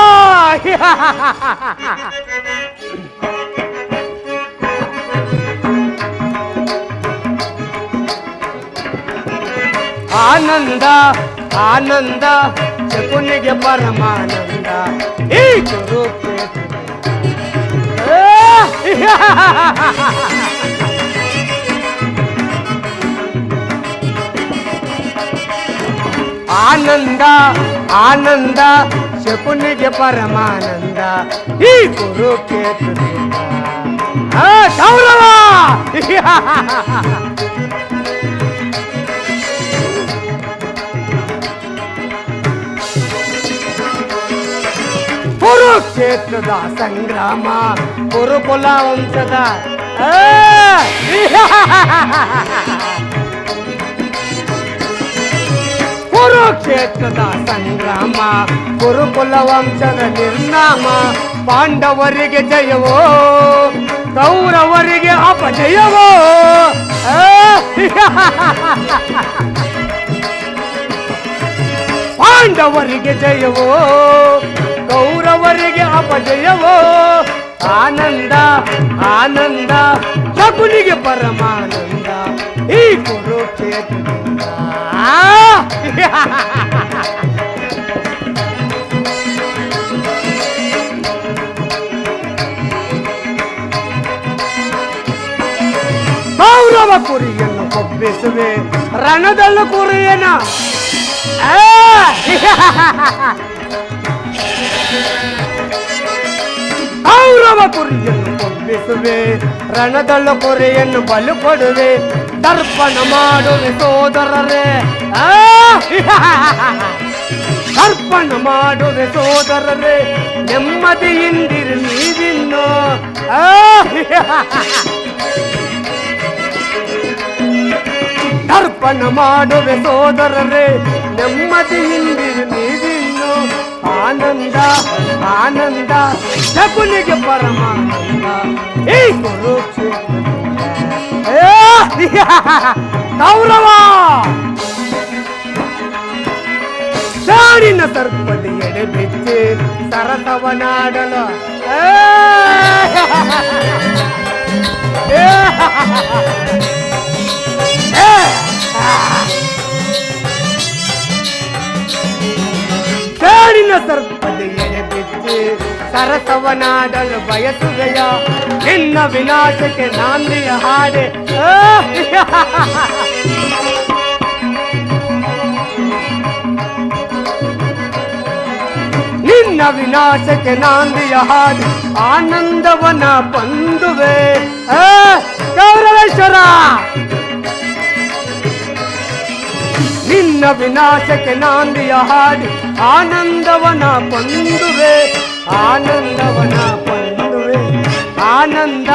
ಆನಂದ ಆನಂದ ಶಕುನಿಗೆ ಪರಮಾನಂದ. ಈ ಕುರುಕ್ಷೇತ್ರ ಆನಂದ ಆನಂದ ಶಕುನಿಗೆ ಪರಮಾನಂದ ಈ ಕುರುಕ್ಷೇತ್ರದಿಂದ ಗೌರವ. ಕುರುಕ್ಷೇತ್ರದ ಸಂಗ್ರಾಮ ಕುರುಕುಲ ವಂಶದ ಕುರುಕ್ಷೇತ್ರದ ಸಂಗ್ರಾಮ ಕುರುಕುಲ ವಂಶದ ನಿರ್ನಾಮ. ಪಾಂಡವರಿಗೆ ಜಯವೋ ಕೌರವರಿಗೆ ಅಪಜಯವೋ. ಪಾಂಡವರಿಗೆ ಜಯವೋ ಕೌರವರಿಗೆ ಅಪಜಯವೋ. ಆನಂದ ಆನಂದ ಶಕುನಿಗೆ ಪರಮಾನಂದ ಈ ಕುರುಕ್ಷೇತ್ರದಿಂದ. ಕೌರವ ಕುರಿಯನ್ನು ಕೊಬ್ಬಿಸುವೆ ರಣದಲ್ಲೂ ಕುರಿಯನ. ಕೌರವ ಕುರಿಯನ್ನು ಕೊಬ್ಬಿಸುವೆ ರಣದಲ್ಲೂ ಕುರಿಯನ್ನು ಬಲು ಕೊಡುವೆ. ದರ್ಪಣ ಮಾಡುವೆ ಸೋದರರೇ ದರ್ಪಣ ಮಾಡುವೆ ಸೋದರರೇ. ನೆಮ್ಮದಿಯಿಂದಿರು ನೀವಿನ್ನು. ದರ್ಪಣ ಮಾಡುವೆ ಸೋದರರೇ ನೆಮ್ಮದಿಯಿಂದಿರು ನೀವಿನ್ನು. ಆನಂದ ಆನಂದ ಶಕುನಿಗೆ ಪರಮಾನಂದ ಈ ಕುರುಕ್ಷೇತ್ರದಿಂದ. ಕೌರವ ಸಾಡಿನ ಸರ್ಪದ ಎಡೆ ಬಿಚ್ಚಿ ಸರಸವನಾಡಲು. ಸಾಡಿನ ಸರ್ಪದ ಎಡೆ ಬಿಚ್ಚಿ ಸರಸವನಾಡಲು ಬಯಸುವೆಯ. ನಿನ್ನ ವಿನಾಶಕ್ಕೆ ನಾಂದಿಯ ಹಾಡೆ. ನಿನ್ನ ವಿನಾಶಕ್ಕೆ ನಾಂದಿಯ ಹಾಡು ಆನಂದವನ ಬಂದುವೆ. ಗೌರವೇಶ್ವರ ನಿನ್ನ ವಿನಾಶಕ್ಕೆ ನಾಂದಿಯ ಹಾಡು ಆನಂದವನ ಬಂದುವೆ. ಆನಂದವನ ಬಂದುವೆ. ಆನಂದ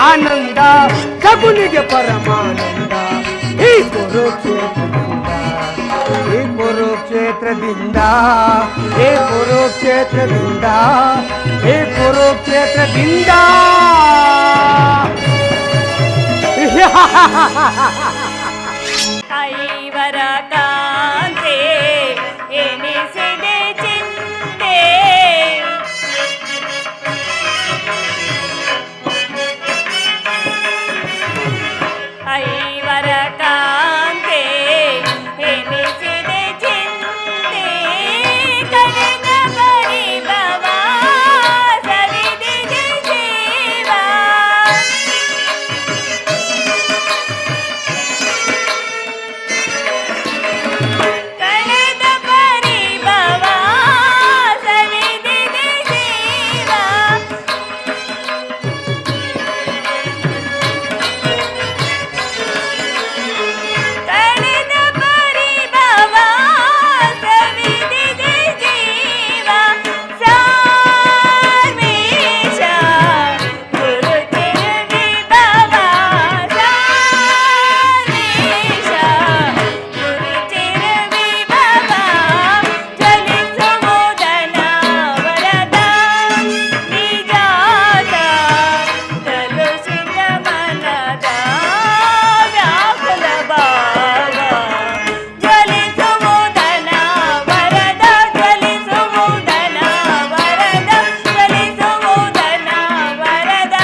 ಆನಂದ ಶಕುನಿಗೆ ಪರಮಾನಂದ ಈ ಕುರುಕ್ಷೇತ್ರದಿಂದ. ಈ ಕುರುಕ್ಷೇತ್ರದಿಂದ ಈ ಕುರುಕ್ಷೇತ್ರದಿಂದ ಈ ಕುರುಕ್ಷೇತ್ರದಿಂದ. ಐವರ ಕಾಂತೆ ಎನಿಸಿದೆ ಚಿಂತೆ. ಐವರ ಕಾಂತೆ ಎನಿಸಿದೆ ಚಿಂತೆ. ಕಳೆದ ಪರಿಭವ ಸವಿದಿದೆ ಜೀವ. ಕಳೆದ ಪರಿಭವ ಸವಿದಿದೆ ಜೀವ. ಕಳೆದ ಪರಿಭವ ಸವಿದಿದೆ ಜೀವ. ಸಾರ್ವೇಶ ಗುರು ಚಿರವಿಭವ. ಸಾರ್ವೇಶ ಗುರು ಚಿರವಿಭವ. ಚಲಿಸುವುದನ ವರದ ನಿಜಾತ. ತಲುಸಿದ ಮನದ ವ್ಯಾಕುಲ ಭಾವ. ಜ್ವಲಿಸುವುದನ ವರದ ಜ್ವಲಿಸುವುದನ ವರದ ಜ್ವಲಿಸುವುದನ ವರದ.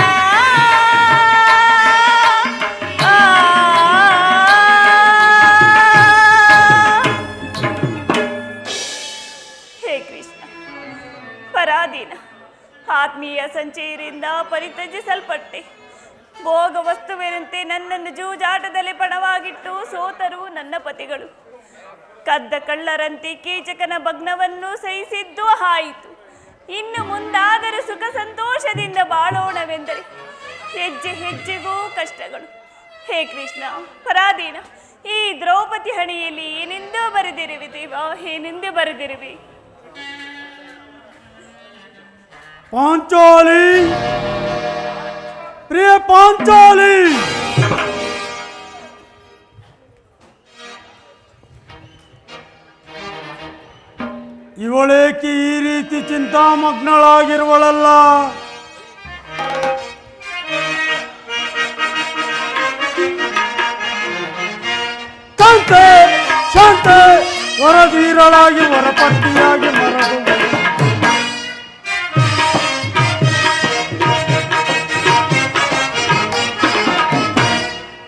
ಹೇ ಕೃಷ್ಣ, ಪರಾಧೀನ ಆತ್ಮೀಯ ಸಂಚಯರಿಂದ ಪರಿತ್ಯಜಿಸಲ್ಪಟ್ಟೆ. ಭೋಗ ವಸ್ತುವಿನಂತೆ ನನ್ನನ್ನು ಜೂಜಾಟದಲ್ಲಿ ಪಣವಾಗಿಟ್ಟು ಸೋತರು ನನ್ನ ಪತಿಗಳು. ಕದ್ದ ಕಳ್ಳರಂತೆ ಕೀಚಕನ ಭಗ್ನವನ್ನು ಸಹಿಸಿದ್ದು ಆಯಿತು. ಇನ್ನು ಮುಂದಾದರೂ ಸುಖ ಸಂತೋಷದಿಂದ ಬಾಳೋಣವೆಂದರೆ ಹೆಜ್ಜೆ ಹೆಜ್ಜೆಗೂ ಕಷ್ಟಗಳು. ಹೇ ಕೃಷ್ಣ ಪರಾಧೀನ, ಈ ದ್ರೌಪದಿ ಹಣೆಯಲ್ಲಿ ಏನೆಂದು ಬರೆದಿರುವೆ ದೇವ, ಏನೆಂದು ಬರೆದಿರುವೆ? ಪಾಂಚಾಲಿ, ಪ್ರಿಯ ಪಾಂಚಾಲಿ, ಇವಳೇಕೆ ಈ ರೀತಿ ಚಿಂತಾಮಗ್ನಳಾಗಿರುವಳಲ್ಲ? ಶಾಂತೆ ಶಾಂತೆ, ವರದೀರಳಾಗಿ ವರಪಟ್ಟಿಯಾಗಿ ಮರದು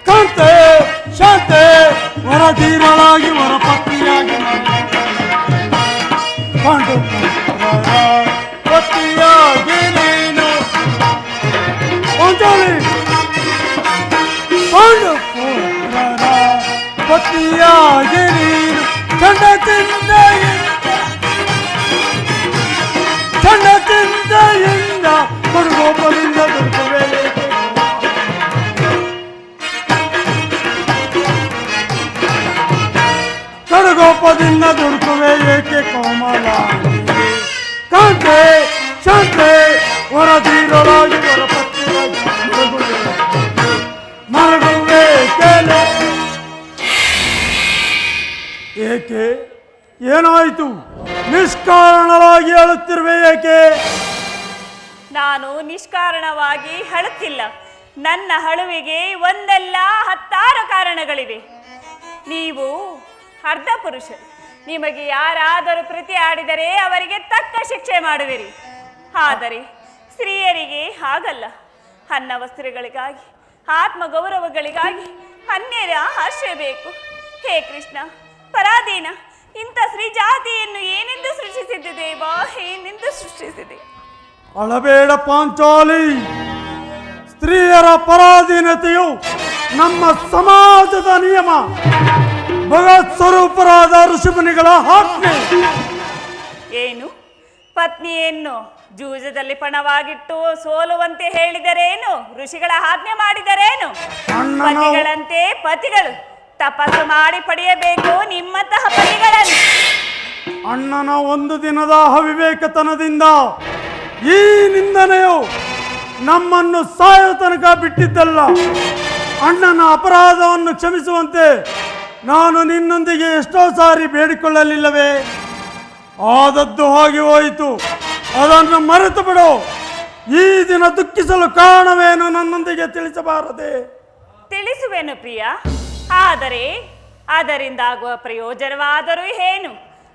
ಶಾಂತೆ ಶಾಂತೆ, ವರದೀರಳಾಗಿ ವರಪಟ್ಟಿಯಾಗಿ ಪತಿಯಾಗಿ ನೀನು ಪಾಂಚಾಲಿ, ಪತಿಯಾಗಿ ನೀನು ಚಂಡ ಚಿಂತೆಯಿಂದ ಕೊಡುಗೋಪದಿಂದ ದುರ್ಗವೇ ಕಡುಗೋಪದಿಂದ ದುಡುಕುವೆ ಏಕೆ ಕೋಮಲ? ಕಾಂತೆ ಶಾಂತೆ, ವರದೀರಳಾಗಿ ವರಪತ್ತಿಯಾಗಿ ಮರಗುವೆ ಕೇಳೆ. ಏಕೆ ಏನಾಯಿತು? ನಿಷ್ಕಾರಣವಾಗಿ ಅಳುತ್ತಿರುವೆ ಏಕೆ? ನಾನು ನಿಷ್ಕಾರಣವಾಗಿ ಅಳುತ್ತಿಲ್ಲ. ನನ್ನ ಅಳುವಿಗೆ ಒಂದಲ್ಲ 10 ಕಾರಣಗಳಿವೆ. ನೀವು ಅರ್ಧ ಪುರುಷರು. ನಿಮಗೆ ಯಾರಾದರೂ ಪ್ರತಿ ಆಡಿದರೆ ಅವರಿಗೆ ತಕ್ಕ ಶಿಕ್ಷೆ ಮಾಡುವಿರಿ. ಆದರೆ ಸ್ತ್ರೀಯರಿಗೆ ಹಾಗಲ್ಲ. ಅನ್ನ ವಸ್ತ್ರಗಳಿಗಾಗಿ, ಆತ್ಮಗೌರವಗಳಿಗಾಗಿ ಅನ್ಯರ ಆಶ್ರಯ ಬೇಕು. ಹೇ ಕೃಷ್ಣ ಪರಾಧೀನ, ಇಂಥ ಸ್ತ್ರೀ ಜಾತಿಯನ್ನು ಏನೆಂದು ಸೃಷ್ಟಿಸಿದೆ ದೇವ, ಏನೆಂದು ಸೃಷ್ಟಿಸಿದೆ? ಅಳಬೇಡ ಪಾಂಚಾಲಿ, ಸ್ತ್ರೀಯರ ಪರಾಧೀನತೆಯು ನಮ್ಮ ಸಮಾಜದ ನಿಯಮ, ಭಗವತ್ ಸ್ವರೂಪರಾದ ಋಷಿಮುನಿಗಳ ಆಜ್ಞೆ. ಏನು ಪತ್ನಿಯನ್ನು ಜೂಜದಲ್ಲಿ ಪಣವಾಗಿಟ್ಟು ಸೋಲುವಂತೆ ಹೇಳಿದರೇನು? ಋಷಿಗಳ ಆಜ್ಞೆ ಮಾಡಿದರೇನು? ಪತಿಗಳಂತೆ ಪತಿಗಳು ತಪಸ್ಸು ಮಾಡಿ ಪಡೆಯಬೇಕು ನಿಮ್ಮಂತಹ ಪತಿಗಳನ್ನು. ಅಣ್ಣನ ಒಂದು ದಿನದ ಅವಿವೇಕತನದಿಂದ ಈ ನಿಂದನೆಯು ನಮ್ಮನ್ನು ಸಾಯೋ ತನಕ ಬಿಟ್ಟಿದ್ದಲ್ಲ. ಅಣ್ಣನ ಅಪರಾಧವನ್ನು ಕ್ಷಮಿಸುವಂತೆ ನಾನು ನಿನ್ನೊಂದಿಗೆ ಎಷ್ಟೋ ಸಾರಿ ಬೇಡಿಕೊಳ್ಳಲಿಲ್ಲವೇ? ಆದದ್ದು ಹೋಗಿ ಹೋಯಿತು, ಅದನ್ನು ಮರೆತು ಬಿಡು. ಈ ದಿನ ದುಃಖಿಸಲು ಕಾರಣವೇನು ನನ್ನೊಂದಿಗೆ ತಿಳಿಸಬಾರದೆ? ತಿಳಿಸುವೆನು ಪ್ರಿಯ, ಆದರೆ ಅದರಿಂದ ಆಗುವ ಪ್ರಯೋಜನವಾದರೂ ಏನು?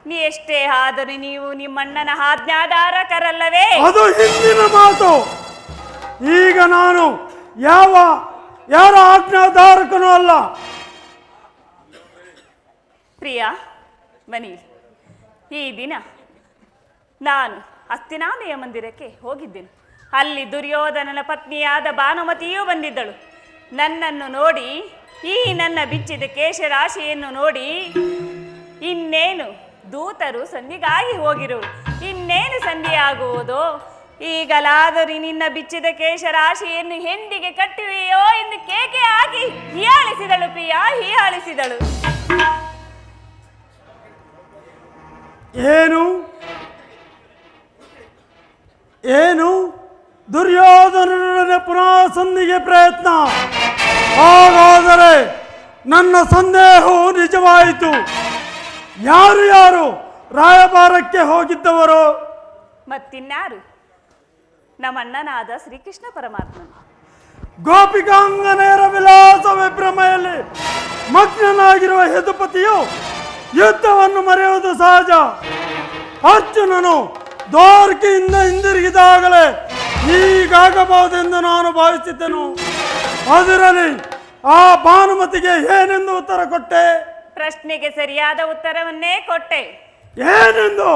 ನೀ ಎಷ್ಟೇ ಆದರೂ ನೀವು ನಿಮ್ಮಣ್ಣನ ಆಜ್ಞಾಧಾರಕರಲ್ಲವೇ? ಅದು ಹಿಂದಿನ ಮಾತು. ಈಗ ನಾನು ಯಾರ ಆಜ್ಞಾಧಾರಕನೂ ಅಲ್ಲ. ಪ್ರಿಯ ಬನ್ನಿ, ಈ ದಿನ ನಾನು ಹಸ್ತಿನಾಮೆಯ ಮಂದಿರಕ್ಕೆ ಹೋಗಿದ್ದೆನು. ಅಲ್ಲಿ ದುರ್ಯೋಧನನ ಪತ್ನಿಯಾದ ಭಾನುಮತಿಯೂ ಬಂದಿದ್ದಳು. ನನ್ನನ್ನು ನೋಡಿ, ಈ ನನ್ನ ಬಿಚ್ಚಿದ ಕೇಶರಾಶಿಯನ್ನು ನೋಡಿ, ಇನ್ನೇನು ದೂತರು ಸಂಧಿಗಾಗಿ ಹೋಗಿರುವರು, ಇನ್ನೇನು ಸಂಧಿಯಾಗುವುದೋ? ಈಗಲಾದರೂ ನಿನ್ನ ಬಿಚ್ಚಿದ ಕೇಶರಾಶಿಯನ್ನು ಹೆಂಡಿಗೆ ಕಟ್ಟುವೆಯೋ ಎಂದು ಕೇಕೆ ಹಾಕಿ ಹೀಯಾಳಿಸಿದಳು ಪ್ರಿಯ, ಹೀಯಾಳಿಸಿದಳು. ಏನು ದುರ್ಯೋಧನರೊಡನೆ ಪುನಃ ಸಂಧಿಗೆ ಪ್ರಯತ್ನ? ಹಾಗಾದರೆ ನನ್ನ ಸಂದೇಹವು ನಿಜವಾಯಿತು. ಯಾರು ರಾಯಭಾರಕ್ಕೆ ಹೋಗಿದ್ದವರು? ಮತ್ತಿನ್ಯಾರು? ನಮ್ಮಣ್ಣನಾದ ಶ್ರೀಕೃಷ್ಣ ಪರಮಾತ್ಮ. ಗೋಪಿಕಾಂಗನೆಯರ ವಿಲಾಸ ವಿಭ್ರಮೆಯಲ್ಲಿ ಮಗ್ನನಾಗಿರುವ ಯದುಪತಿಯು ಯುದ್ಧವನ್ನು ಮರೆಯುವುದು ಸಹಜ. ಅರ್ಜುನನು ದ್ವಾರಕೆಯಿಂದ ಹಿಂದಿರುಗಿದಾಗಲೇ ಹೀಗಾಗಬಹುದೆಂದು ನಾನು ಭಾವಿಸಿದ್ದೆನು. ಅದರಲ್ಲಿ ಆ ಭಾನುಮತಿಗೆ ಏನೆಂದು ಉತ್ತರ ಕೊಟ್ಟೆ? ಪ್ರಶ್ನೆಗೆ ಸರಿಯಾದ ಉತ್ತರವನ್ನೇ ಕೊಟ್ಟೆ. ಏನೆಂದು?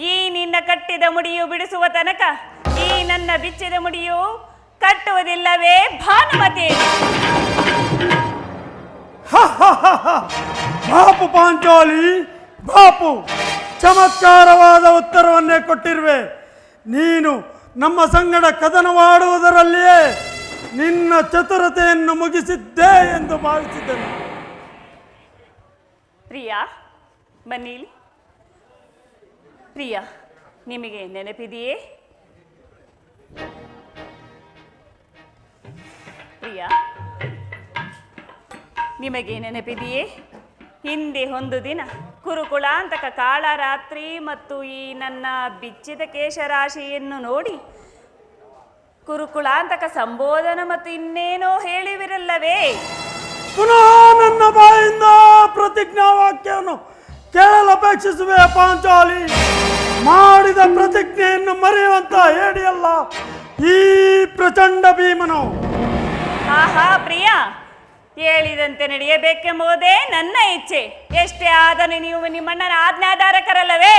ಈ ನಿನ್ನ ಕಟ್ಟಿದ ಮುಡಿಯು ಬಿಡಿಸುವ ತನಕ ಈ ನನ್ನ ಬಿಚ್ಚಿದ ಮುಡಿಯು ಕಟ್ಟುವುದಿಲ್ಲವೇ ಭಾನುಮತಿ? ಬಾಪು ಪಾಂಚಾಲಿ, ಬಾಪು, ಚಮತ್ಕಾರವಾದ ಉತ್ತರವನ್ನೇ ಕೊಟ್ಟಿರುವೆ. ನೀನು ನಮ್ಮ ಸಂಗಡ ಕದನವಾಡುವುದರಲ್ಲಿಯೇ ನಿನ್ನ ಚತುರತೆಯನ್ನು ಮುಗಿಸಿದ್ದೆ ಎಂದು ಭಾವಿಸಿದ್ದನು. ಪ್ರಿಯಾ, ಬನ್ನಿಲಿ. ಪ್ರಿಯಾ, ನಿಮಗೆ ನೆನಪಿದೆಯೇ? ಪ್ರಿಯಾ, ನಿಮಗೆ ನೆನಪಿದೆಯೇ? ಹಿಂದೆ ಒಂದು ದಿನ ಕುರುಕುಳಾಂತಕ ಕಾಳರಾತ್ರಿ ಮತ್ತು ಈ ನನ್ನ ಬಿಚ್ಚಿದ ಕೇಶರಾಶಿಯನ್ನು ನೋಡಿ ಕುರುಕುಳಾಂತಕ ಸಂಬೋಧನ ಮತ್ತು ಇನ್ನೇನೋ ಹೇಳಿವಿರಲ್ಲವೇ? ಪುನಃ ನನ್ನ ಬಾಯಿಂದ ಪ್ರತಿಜ್ಞಾ ವಾಕ್ಯವನ್ನು ಕೇಳಲಪೇಕ್ಷಿಸುವೆ ಪಾಂಚಾಲಿ. ಮಾಡಿದ ಪ್ರತಿಜ್ಞೆಯನ್ನು ಮರೆಯುವಂತ ಹೇಳಿಯಲ್ಲ ಈ ಪ್ರಚಂಡ ಭೀಮನು. ಆಹಾ ಪ್ರಿಯಾ, ಹೇಳಿದಂತೆ ನಡೆಯಬೇಕೆಂಬುದೇ ನನ್ನ ಇಚ್ಛೆ. ಎಷ್ಟೇ ಆದರೂ ನೀವು ನಿಮ್ಮಣ್ಣನ ಆಜ್ಞಾಧಾರಕರಲ್ಲವೇ?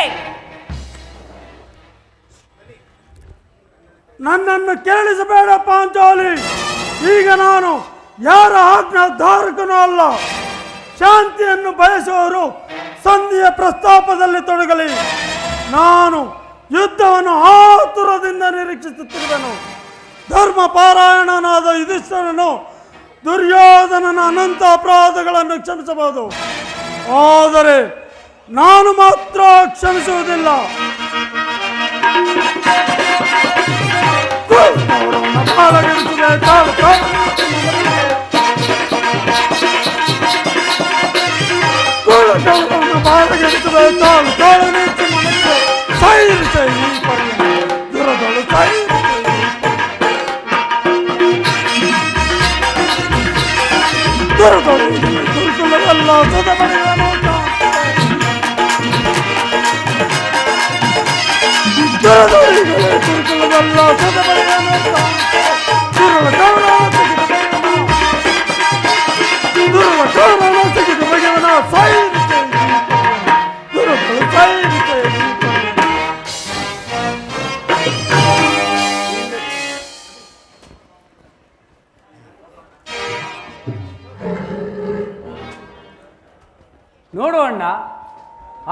ನನ್ನನ್ನು ಕೇಳಿಸಬೇಡ ಪಾಂಚಾಲಿ. ಈಗ ನಾನು ಯಾರ ಆಜ್ಞಾಧಾರಕನೂ ಅಲ್ಲ. ಶಾಂತಿಯನ್ನು ಬಯಸುವವರು ಸಂಧಿಯ ಪ್ರಸ್ತಾಪದಲ್ಲಿ ತೊಡಗಲಿ. ನಾನು ಯುದ್ಧವನ್ನು ಆತುರದಿಂದ ನಿರೀಕ್ಷಿಸುತ್ತಿರುವೆನು. ಧರ್ಮ ಪಾರಾಯಣನಾದ ಯುಧಿಷ್ಠಿರನು ದುರ್ಯೋಧನನ ಅನಂತ ಅಪರಾಧಗಳನ್ನು ಕ್ಷಮಿಸಬಹುದು, ಆದರೆ ನಾನು ಮಾತ್ರ ಕ್ಷಮಿಸುವುದಿಲ್ಲ. ನೋಡು ಅಣ್ಣ,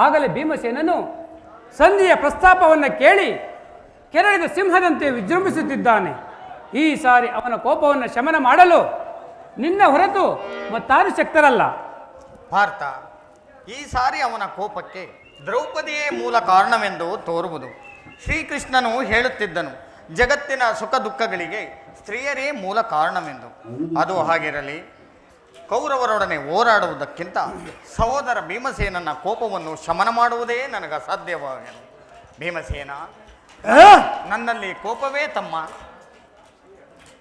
ಆಗಲೇ ಭೀಮಸೇನನು ಸಂಧಿಯ ಪ್ರಸ್ತಾಪವನ್ನು ಕೇಳಿ ಕೆರಳಿದ ಸಿಂಹದಂತೆ ವಿಜೃಂಭಿಸುತ್ತಿದ್ದಾನೆ. ಈ ಸಾರಿ ಅವನ ಕೋಪವನ್ನು ಶಮನ ಮಾಡಲು ನಿನ್ನ ಹೊರತು ಮತ್ತಾರು ಶಕ್ತರಲ್ಲ. ಭಾರತ, ಈ ಸಾರಿ ಅವನ ಕೋಪಕ್ಕೆ ದ್ರೌಪದಿಯೇ ಮೂಲ ಕಾರಣವೆಂದು ತೋರುವುದು. ಶ್ರೀಕೃಷ್ಣನು ಹೇಳುತ್ತಿದ್ದನು, ಜಗತ್ತಿನ ಸುಖ ದುಃಖಗಳಿಗೆ ಸ್ತ್ರೀಯರೇ ಮೂಲ ಕಾರಣವೆಂದು. ಅದು ಹಾಗಿರಲಿ, ಕೌರವರೊಡನೆ ಹೋರಾಡುವುದಕ್ಕಿಂತ ಸಹೋದರ ಭೀಮಸೇನನ ಕೋಪವನ್ನು ಶಮನ ಮಾಡುವುದೇ ನನಗೆ ಅಸಾಧ್ಯವಾಗಿದೆ. ಭೀಮಸೇನ, ನನ್ನಲ್ಲಿ ಕೋಪವೇ ತಮ್ಮ.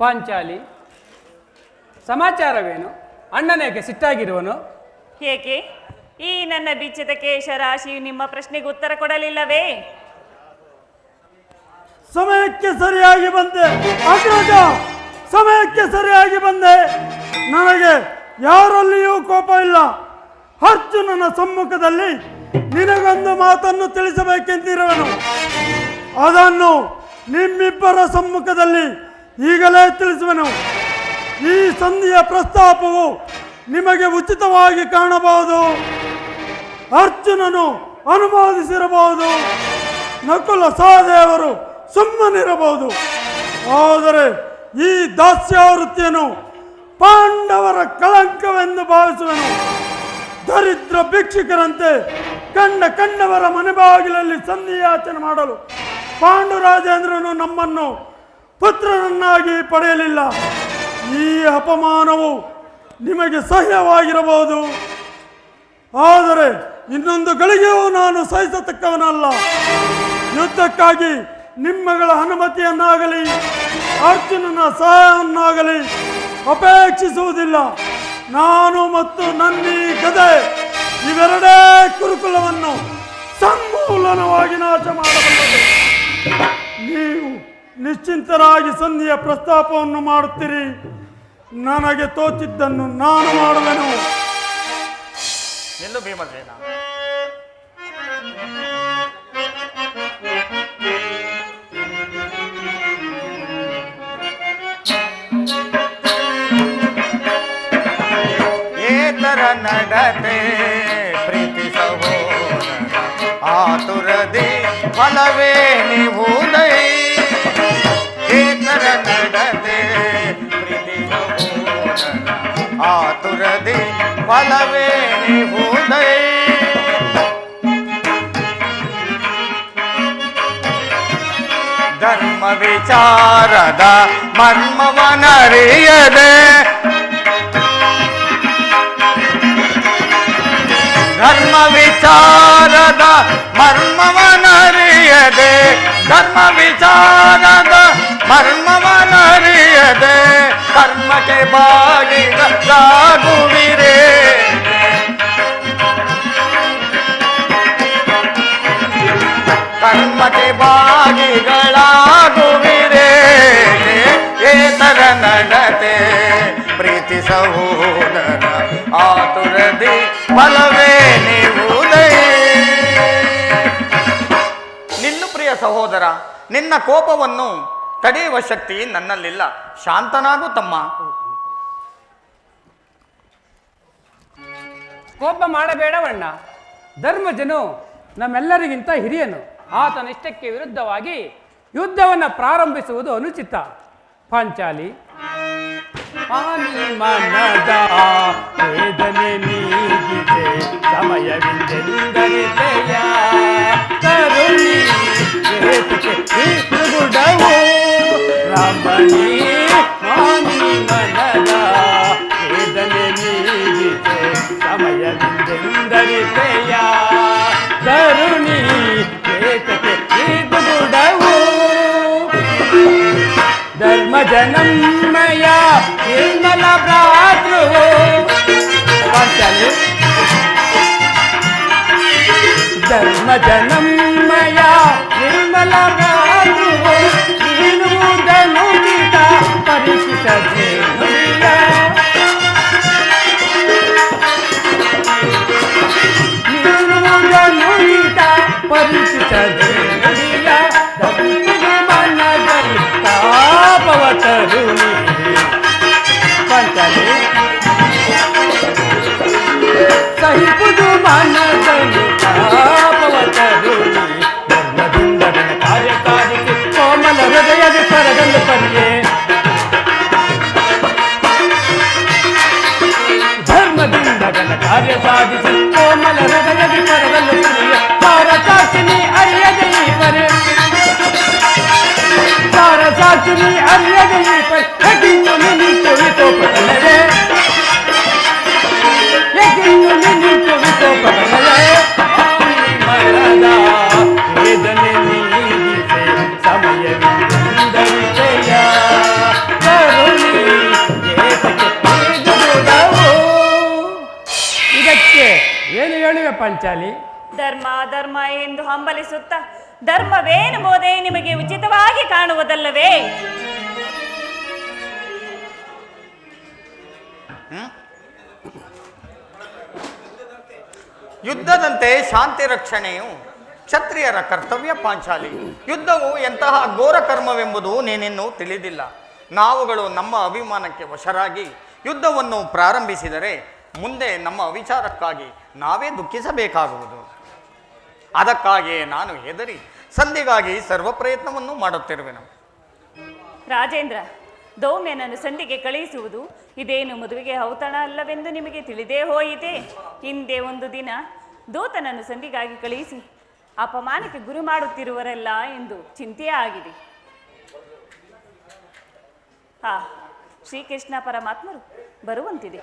ಪಾಂಚಾಲಿ, ಸಮಾಚಾರವೇನು? ಅಣ್ಣನೇಗೆ ಸಿಟ್ಟಾಗಿರುವನು? ಏಕೆ ಈ ನನ್ನ ಬಿಚ್ಚಿದ ಕೇಶರಾಶಿಯು ನಿಮ್ಮ ಪ್ರಶ್ನೆಗೆ ಉತ್ತರ ಕೊಡಲಿಲ್ಲವೇ? ಸಮಯಕ್ಕೆ ಸರಿಯಾಗಿ ಬಂದೆ ಅಗ್ರಜ, ಸಮಯಕ್ಕೆ ಸರಿಯಾಗಿ ಬಂದೆ. ನನಗೆ ಯಾರಲ್ಲಿಯೂ ಕೋಪ ಇಲ್ಲ. ಅರ್ಜುನನ ಸಮ್ಮುಖದಲ್ಲಿ ನಿನಗೊಂದು ಮಾತನ್ನು ತಿಳಿಸಬೇಕೆಂದಿರುವೆನು. ಅದನ್ನು ನಿಮ್ಮಿಬ್ಬರ ಸಮ್ಮುಖದಲ್ಲಿ ಈಗಲೇ ತಿಳಿಸುವೆನು. ಈ ಸಂಧಿಯ ಪ್ರಸ್ತಾಪವು ನಿಮಗೆ ಉಚಿತವಾಗಿ ಕಾಣಬಹುದು. ಅರ್ಜುನನು ಅನುಮೋದಿಸಿರಬಹುದು, ನಕುಲ ಸಹದೇವರು ಸುಮ್ಮನಿರಬಹುದು. ಆದರೆ ಈ ದಾಸ್ಯಾವೃತ್ತಿಯನ್ನು ಪಾಂಡವರ ಕಳಂಕವೆಂದು ಭಾವಿಸುವೆನು. ದರಿದ್ರ ಭಿಕ್ಷುಕರಂತೆ ಕಂಡವರ ಮನೆ ಬಾಗಿಲಲ್ಲಿ ಸಂಧಿಯಾಚನೆ ಮಾಡಲು ಪಾಂಡುರಾಜೇಂದ್ರನು ನಮ್ಮನ್ನು ಪುತ್ರನನ್ನಾಗಿ ಪಡೆಯಲಿಲ್ಲ. ಈ ಅಪಮಾನವು ನಿಮಗೆ ಸಹ್ಯವಾಗಿರಬಹುದು, ಆದರೆ ಇನ್ನೊಂದು ಗಳಿಗೆಯೂ ನಾನು ಸಹಿಸತಕ್ಕವನಲ್ಲ. ಯುದ್ಧಕ್ಕಾಗಿ ನಿಮ್ಮಗಳ ಅನುಮತಿಯನ್ನಾಗಲಿ ಅರ್ಜುನನ ಸಹಾಯವನ್ನಾಗಲಿ ಅಪೇಕ್ಷಿಸುವುದಿಲ್ಲ. ನಾನು ಮತ್ತು ನನ್ನೀ ಗದೆ ಇವೆರಡೇ ಕುರುಕುಲವನ್ನು ಸಮೂಲನವಾಗಿ ನಾಶ ಮಾಡಬಲ್ಲದು. ನೀವು ನಿಶ್ಚಿಂತರಾಗಿ ಸಂಧಿಯ ಪ್ರಸ್ತಾಪವನ್ನು ಮಾಡುತ್ತೀರಿ. ನನಗೆ ತೋಚಿದ್ದನ್ನು ನಾನು ಮಾಡುವೆನು. ನಿಲ್ಲು ಭೀಮಸೇನ. ನಡತೆ ಪ್ರೀತಿ ಸಹೋದರ ಆತುರದಿ ಫಲವೇ ನೀವುದೈ ಏತರ ನಡತೆ ಪ್ರೀತಿ ಸಹೋದರ ಆತುರದಿ ಫಲವೇ ನೀವುದೈ ಧರ್ಮ ವಿಚಾರದ ಮರ್ಮವನರಿಯದೆ ಧರ್ಮ ವಿಚಾರದ ಮರ್ಮವನರಿಯದೆ ಧರ್ಮ ವಿಚಾರದ ಮರ್ಮವನರಿಯದೆ ಕರ್ಮಕ್ಕೆ ಬಾಗಿದಾಗುವಿರೇ ಕರ್ಮಕ್ಕೆ ಬಾಗಿಗಳಾಗುವಿರೇ ಏತರ ನಡತೆ ಪ್ರೀತಿ ಸಹೋದರ ಆತುರದಿ ಫಲವೇ ನೀವುದೈ ನಿನ್ನ ಪ್ರಿಯ ಸಹೋದರ ನಿನ್ನ ಕೋಪವನ್ನು ತಡೆಯುವ ಶಕ್ತಿ ನನ್ನಲ್ಲಿಲ್ಲ ಶಾಂತನಾಗು ತಮ್ಮ ಕೋಪ ಮಾಡಬೇಡವಣ್ಣ ಧರ್ಮಜನು ನಮ್ಮೆಲ್ಲರಿಗಿಂತ ಹಿರಿಯನು ಆತನ ಇಷ್ಟಕ್ಕೆ ವಿರುದ್ಧವಾಗಿ ಯುದ್ಧವನ್ನು ಪ್ರಾರಂಭಿಸುವುದು ಅನುಚಿತ ಪಾಂಚಾಲಿ ಮನದ ವೇದನೆ ನೀಗಿದೆ ಸಮಯವಿಂದೆಂದರಿತೆಯ ಕರುಣಿ ಗುಡವು ರಮಣಿ ಮಾನಿ ಮನದ ವೇದನೆ ನೀಗಿದೆ ಸಮಯವಿಂದೆಂದರಿತೆಯ ಕರುಣಿ ಗುಡವು ಧರ್ಮ ಜನಮಯ ನಿರ್ಮಲ ಭ್ರಾತೃ ಧರ್ಮ ಜನಮಯ ನಿರ್ಮಲ ಭ್ರಾತೃ ನೀನುವುದನು ಗೀತ ಪರಿಚಿತ ನೀನುವುದನು ಗೀತ ಪರಿಚಿತ ತಾಪವತರುಣಿ ಪಂಚಲಿ ಸಹಿಪುದು ಮನದಲ್ಲಿ ತಾಪವತರುಣಿ ಧರ್ಮದಿಂದ ಕಾರ್ಯಕಾರಿಕೆ ಕೋಮಲ ಹೃದಯದ ಸ್ವರದಲ್ಲಿ ಪರಿಯೇ ಧರ್ಮದಿಂದ ಕಾರ್ಯ ಸಾಧಿಸಿ ಕೋಮಲ ಹೃದಯದ ಸ್ವರದಲ್ಲಿ ಪರಿಯೇ ಸಾರಸಾಕ್ಷಿನಿ ಅರಿಯದೆ ಈ ಪರಿ ಸಾರಸಾಕ್ಷಿನಿ ಅರಿಯದೆ ಈ ಪರಿ ಹೇಗಿನ್ನು ನಿಂತು ವಿಕೋಪದಲ್ಲವೇ ಹೇಗಿನ್ನು ನಿಂತು ವಿಕೋಪದಲ್ಲವೇ ಮರದ ವೇದನೆ ನೀಗಿಸೆ ಸಮಯವಿಂದರಿತೆಯ ಕರುಣಿ ಇದಕ್ಕೆ ಏನು ಹೇಳುವೆ ಪಂಚಾಲಿ ಧರ್ಮ ಧರ್ಮ ಎಂದು ಹಂಬಲಿಸುತ್ತ ಧರ್ಮವೇನೆಂಬುದೇ ನಿಮಗೆ ಉಚಿತವಾಗಿ ಕಾಣುವುದಲ್ಲವೇ? ಯುದ್ಧದಂತೆ ಶಾಂತಿ ರಕ್ಷಣೆಯು ಕ್ಷತ್ರಿಯರ ಕರ್ತವ್ಯ ಪಾಂಚಾಲಿ. ಯುದ್ಧವು ಎಂತಹ ಘೋರ ಕರ್ಮವೆಂಬುದು ನೀನಿನ್ನೂ ತಿಳಿದಿಲ್ಲ. ನಾವುಗಳು ನಮ್ಮ ಅಭಿಮಾನಕ್ಕೆ ವಶರಾಗಿ ಯುದ್ಧವನ್ನು ಪ್ರಾರಂಭಿಸಿದರೆ ಮುಂದೆ ನಮ್ಮ ಅವಿಚಾರಕ್ಕಾಗಿ ನಾವೇ ದುಃಖಿಸಬೇಕಾಗುವುದು. ಅದಕ್ಕಾಗಿಯೇ ನಾನು ಹೆದರಿ ಸಂಧಿಗಾಗಿ ಸರ್ವ ಪ್ರಯತ್ನವನ್ನು ಮಾಡುತ್ತಿರುವೆನು. ರಾಜೇಂದ್ರ, ದೌಮ್ಯನನ್ನು ಸಂಧಿಗೆ ಕಳುಹಿಸುವುದು ಇದೇನು ಮದುವೆಗೆ ಔತಣ ಅಲ್ಲವೆಂದು ನಿಮಗೆ ತಿಳಿದೇ ಹೋಯಿತೆ. ಹಿಂದೆ ಒಂದು ದಿನ ದೂತನನ್ನು ಸಂಧಿಗಾಗಿ ಕಳುಹಿಸಿ ಅಪಮಾನಕ್ಕೆ ಗುರಿ ಮಾಡುತ್ತಿರುವರಲ್ಲ ಎಂದು ಚಿಂತೆಯೇ ಆಗಿದೆ. ಶ್ರೀಕೃಷ್ಣ ಪರಮಾತ್ಮರು ಬರುವಂತಿದೆ.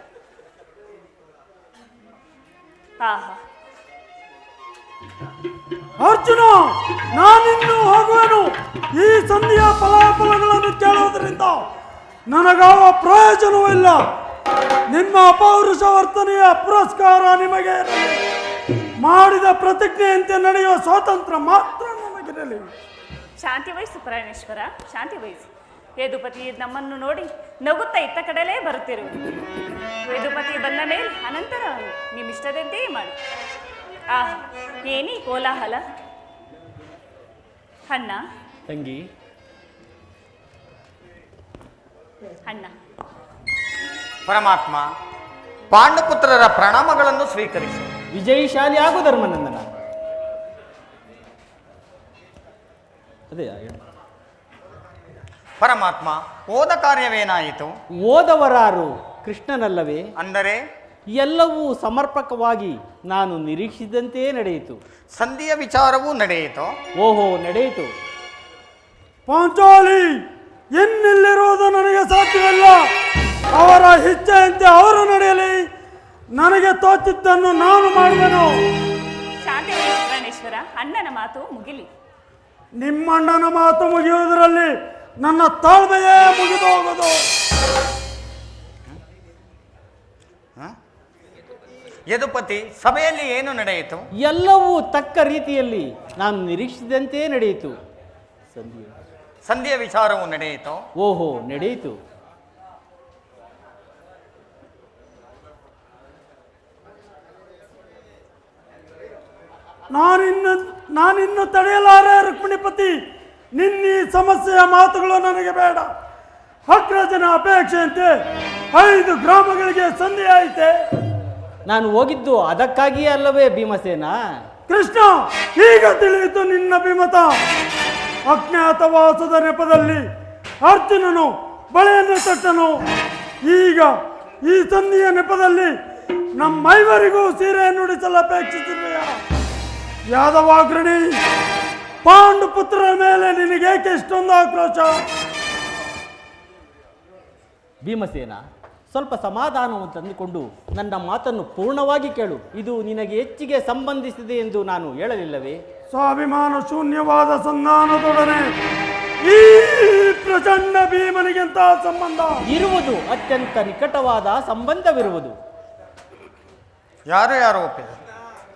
ಅರ್ಜುನ, ನಾನಿನ್ನೂ ಹೋಗುವೆನು. ಈ ಸಂಧಿಯ ಫಲಾಫಲಗಳನ್ನು ಕೇಳುವುದರಿಂದ ನನಗಾವ ಪ್ರಯೋಜನವೂ ಇಲ್ಲ. ನಿಮ್ಮ ಅಪೌರುಷ ವರ್ತನೆಯ ಪುರಸ್ಕಾರ ನಿಮಗೆ ಮಾಡಿದ ಪ್ರತಿಜ್ಞೆಯಂತೆ ನಡೆಯುವ ಸ್ವಾತಂತ್ರ್ಯ ಮಾತ್ರ ನಮಗಿರಲಿ. ಶಾಂತಿ ವಹಿಸು ಪ್ರಾಣೇಶ್ವರ, ಶಾಂತಿ ವಹಿಸಿ. ಯದುಪತಿ ನಮ್ಮನ್ನು ನೋಡಿ ನಗುತ್ತಾ ಇತ್ತ ಕಡೆಲೇ ಬರುತ್ತಿರುವುದು. ಯದುಪತಿ ಬಂದ ಮೇಲೆ ಅನಂತರ ನಿಮ್ಮಿಷ್ಟದಂತೆ ಮಾಡಿ. ಏನಿ ಕೋಲಾಹಲ? ಅಣ್ಣ ತಂಗಿ, ಅಣ್ಣ ಪರಮಾತ್ಮ, ಪಾಂಡುಪುತ್ರರ ಪ್ರಣಾಮಗಳನ್ನು ಸ್ವೀಕರಿಸು. ವಿಜಯಶಾಲಿ ಆಗು ಧರ್ಮನಂದನ. ಅದೇ ಪರಮಾತ್ಮ, ಹೋದ ಕಾರ್ಯವೇನಾಯಿತು? ಓದವರಾರು ಕೃಷ್ಣನಲ್ಲವೇ? ಅಂದರೆ ಎಲ್ಲವೂ ಸಮರ್ಪಕವಾಗಿ ನಾನು ನಿರೀಕ್ಷಿಸಿದಂತೆಯೇ ನಡೆಯಿತು. ಸಂಧಿಯ ವಿಚಾರವೂ ನಡೆಯಿತು. ಓಹೋ, ನಡೆಯಿತು. ಪಾಂಚಾಲಿ, ಇನ್ನಿಲ್ಲಿರುವುದು ನನಗೆ ಸಾಧ್ಯವಿಲ್ಲ. ಅವರ ಇಚ್ಛೆಯಂತೆ ಅವರು ನಡೆಯಲಿ. ನನಗೆ ತೋಚಿದ್ದನ್ನು ನಾನು ಮಾಡುವೆನು. ಶಾಂತವೇಶ ಪ್ರಾಣೇಶ್ವರ, ಅಣ್ಣನ ಮಾತು ಮುಗಿಲಿ. ನಿಮ್ಮಣ್ಣನ ಮಾತು ಮುಗಿಯುವುದರಲ್ಲಿ ನನ್ನ ತಾಳ್ಮೆಯೇ ಮುಗಿದು ಹೋಗುವುದು. ಯದುಪತಿ, ಸಭೆಯಲ್ಲಿ ಏನು ನಡೆಯಿತು? ಎಲ್ಲವೂ ತಕ್ಕ ರೀತಿಯಲ್ಲಿ ನಾನು ನಿರೀಕ್ಷಿಸಿದಂತೆಯೇ ನಡೆಯಿತು. ಸಂಧಿಯ ವಿಚಾರವು ನಡೆಯಿತು. ಓಹೋ, ನಡೆಯಿತು. ನಾನಿನ್ನು ತಡೆಯಲಾರೆ ರುಕ್ಮಿಣಿಪತಿ. ನಿನ್ನ ಈ ಸಮಸ್ಯೆಯ ಮಾತುಗಳು ನನಗೆ ಬೇಡ. ಅಗ್ರಜನ ಅಪೇಕ್ಷೆಯಂತೆ 5 ಗ್ರಾಮಗಳಿಗೆ ಸಂಧಿ ಆಯಿತೆ. ನಾನು ಹೋಗಿದ್ದು ಅದಕ್ಕಾಗಿಯೇ ಅಲ್ಲವೇ ಭೀಮಸೇನ? ಕೃಷ್ಣ, ಈಗ ತಿಳಿಯಿತು ನಿನ್ನ ಅಭಿಮತ. ಅಜ್ಞಾತವಾಸದ ನೆಪದಲ್ಲಿ ಅರ್ಜುನನು ಬಳೆಯನ್ನು ತೊಟ್ಟನು. ಈಗ ಈ ಸಂಧಿಯ ನೆಪದಲ್ಲಿ ನಮ್ಮೈವರಿಗೂ ಸೀರೆ ನುಡಿಸಲು ಅಪೇಕ್ಷಿಸಿರುವೆಯ? ಯಾದವಾಗ್ರಣಿ, ಪಾಂಡುಪುತ್ರರ ಮೇಲೆ ನಿನಗೇಕೆ ಇಷ್ಟೊಂದು ಆಕ್ರೋಶ? ಭೀಮಸೇನ, ಸ್ವಲ್ಪ ಸಮಾಧಾನವನ್ನು ತಂದುಕೊಂಡು ನನ್ನ ಮಾತನ್ನು ಪೂರ್ಣವಾಗಿ ಕೇಳು. ಇದು ನಿನಗೆ ಹೆಚ್ಚಿಗೆ ಸಂಬಂಧಿಸಿದೆ ಎಂದು ನಾನು ಹೇಳಲಿಲ್ಲವೇ? ಸ್ವಾಭಿಮಾನ ಶೂನ್ಯವಾದ ಸಂಧಾನದೊಡನೆ ಈ ಪ್ರಚಂಡ ಭೀಮನಿಗೆಂತಹ ಸಂಬಂಧ ಇರುವುದು. ಅತ್ಯಂತ ನಿಕಟವಾದ ಸಂಬಂಧವಿರುವುದು. ಯಾರು ಒಪ್ಪಿದರು?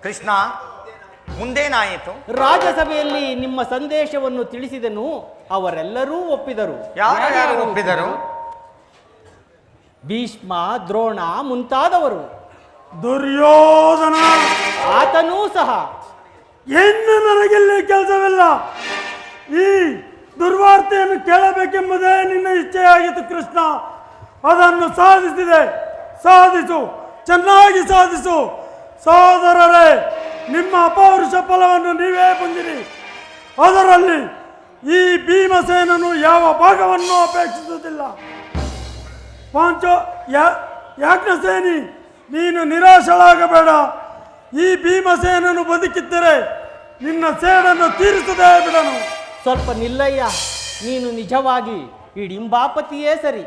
ಕೃಷ್ಣ, ಮುಂದೇನಾಯಿತು? ರಾಜಸಭೆಯಲ್ಲಿ ನಿಮ್ಮ ಸಂದೇಶವನ್ನು ತಿಳಿಸಿದನು. ಅವರೆಲ್ಲರೂ ಒಪ್ಪಿದರು. ಯಾರು ಒಪ್ಪಿದರು? ಭೀಷ್ಮ, ದ್ರೋಣ ಮುಂತಾದವರು. ದುರ್ಯೋಧನ, ಆತನೂ ಸಹ. ಇನ್ನು ನನಗಿಲ್ಲಿ ಕೆಲಸವಿಲ್ಲ. ಈ ದುರ್ವಾರ್ತೆಯನ್ನು ಕೇಳಬೇಕೆಂಬುದೇ ನಿನ್ನ ಇಚ್ಛೆಯಾಗಿತ್ತು ಕೃಷ್ಣ. ಅದನ್ನು ಸಾಧಿಸಿದೆ. ಸಾಧಿಸು, ಚೆನ್ನಾಗಿ ಸಾಧಿಸು. ಸಹೋದರರೇ, ನಿಮ್ಮ ಅಪೌರುಷ ಫಲವನ್ನು ನೀವೇ ಬಂದಿರಿ. ಅದರಲ್ಲಿ ಈ ಭೀಮಸೇನನು ಯಾವ ಭಾಗವನ್ನು ಅಪೇಕ್ಷಿಸುವುದಿಲ್ಲ. ಯಾಜ್ಞಸೇನಿ, ನೀನು ನಿರಾಶಳಾಗಬೇಡ. ಈ ಭೀಮಸೇನನು ಬದುಕಿದ್ದರೆ ನಿನ್ನ ಸೇಡನ್ನು ತೀರಿಸದೇ ಬಿಡನು. ಸ್ವಲ್ಪ ನಿಲ್ಲಯ್ಯ. ನೀನು ನಿಜವಾಗಿ ಹಿಡಿಂಬಾಪತಿಯೇ ಸರಿ.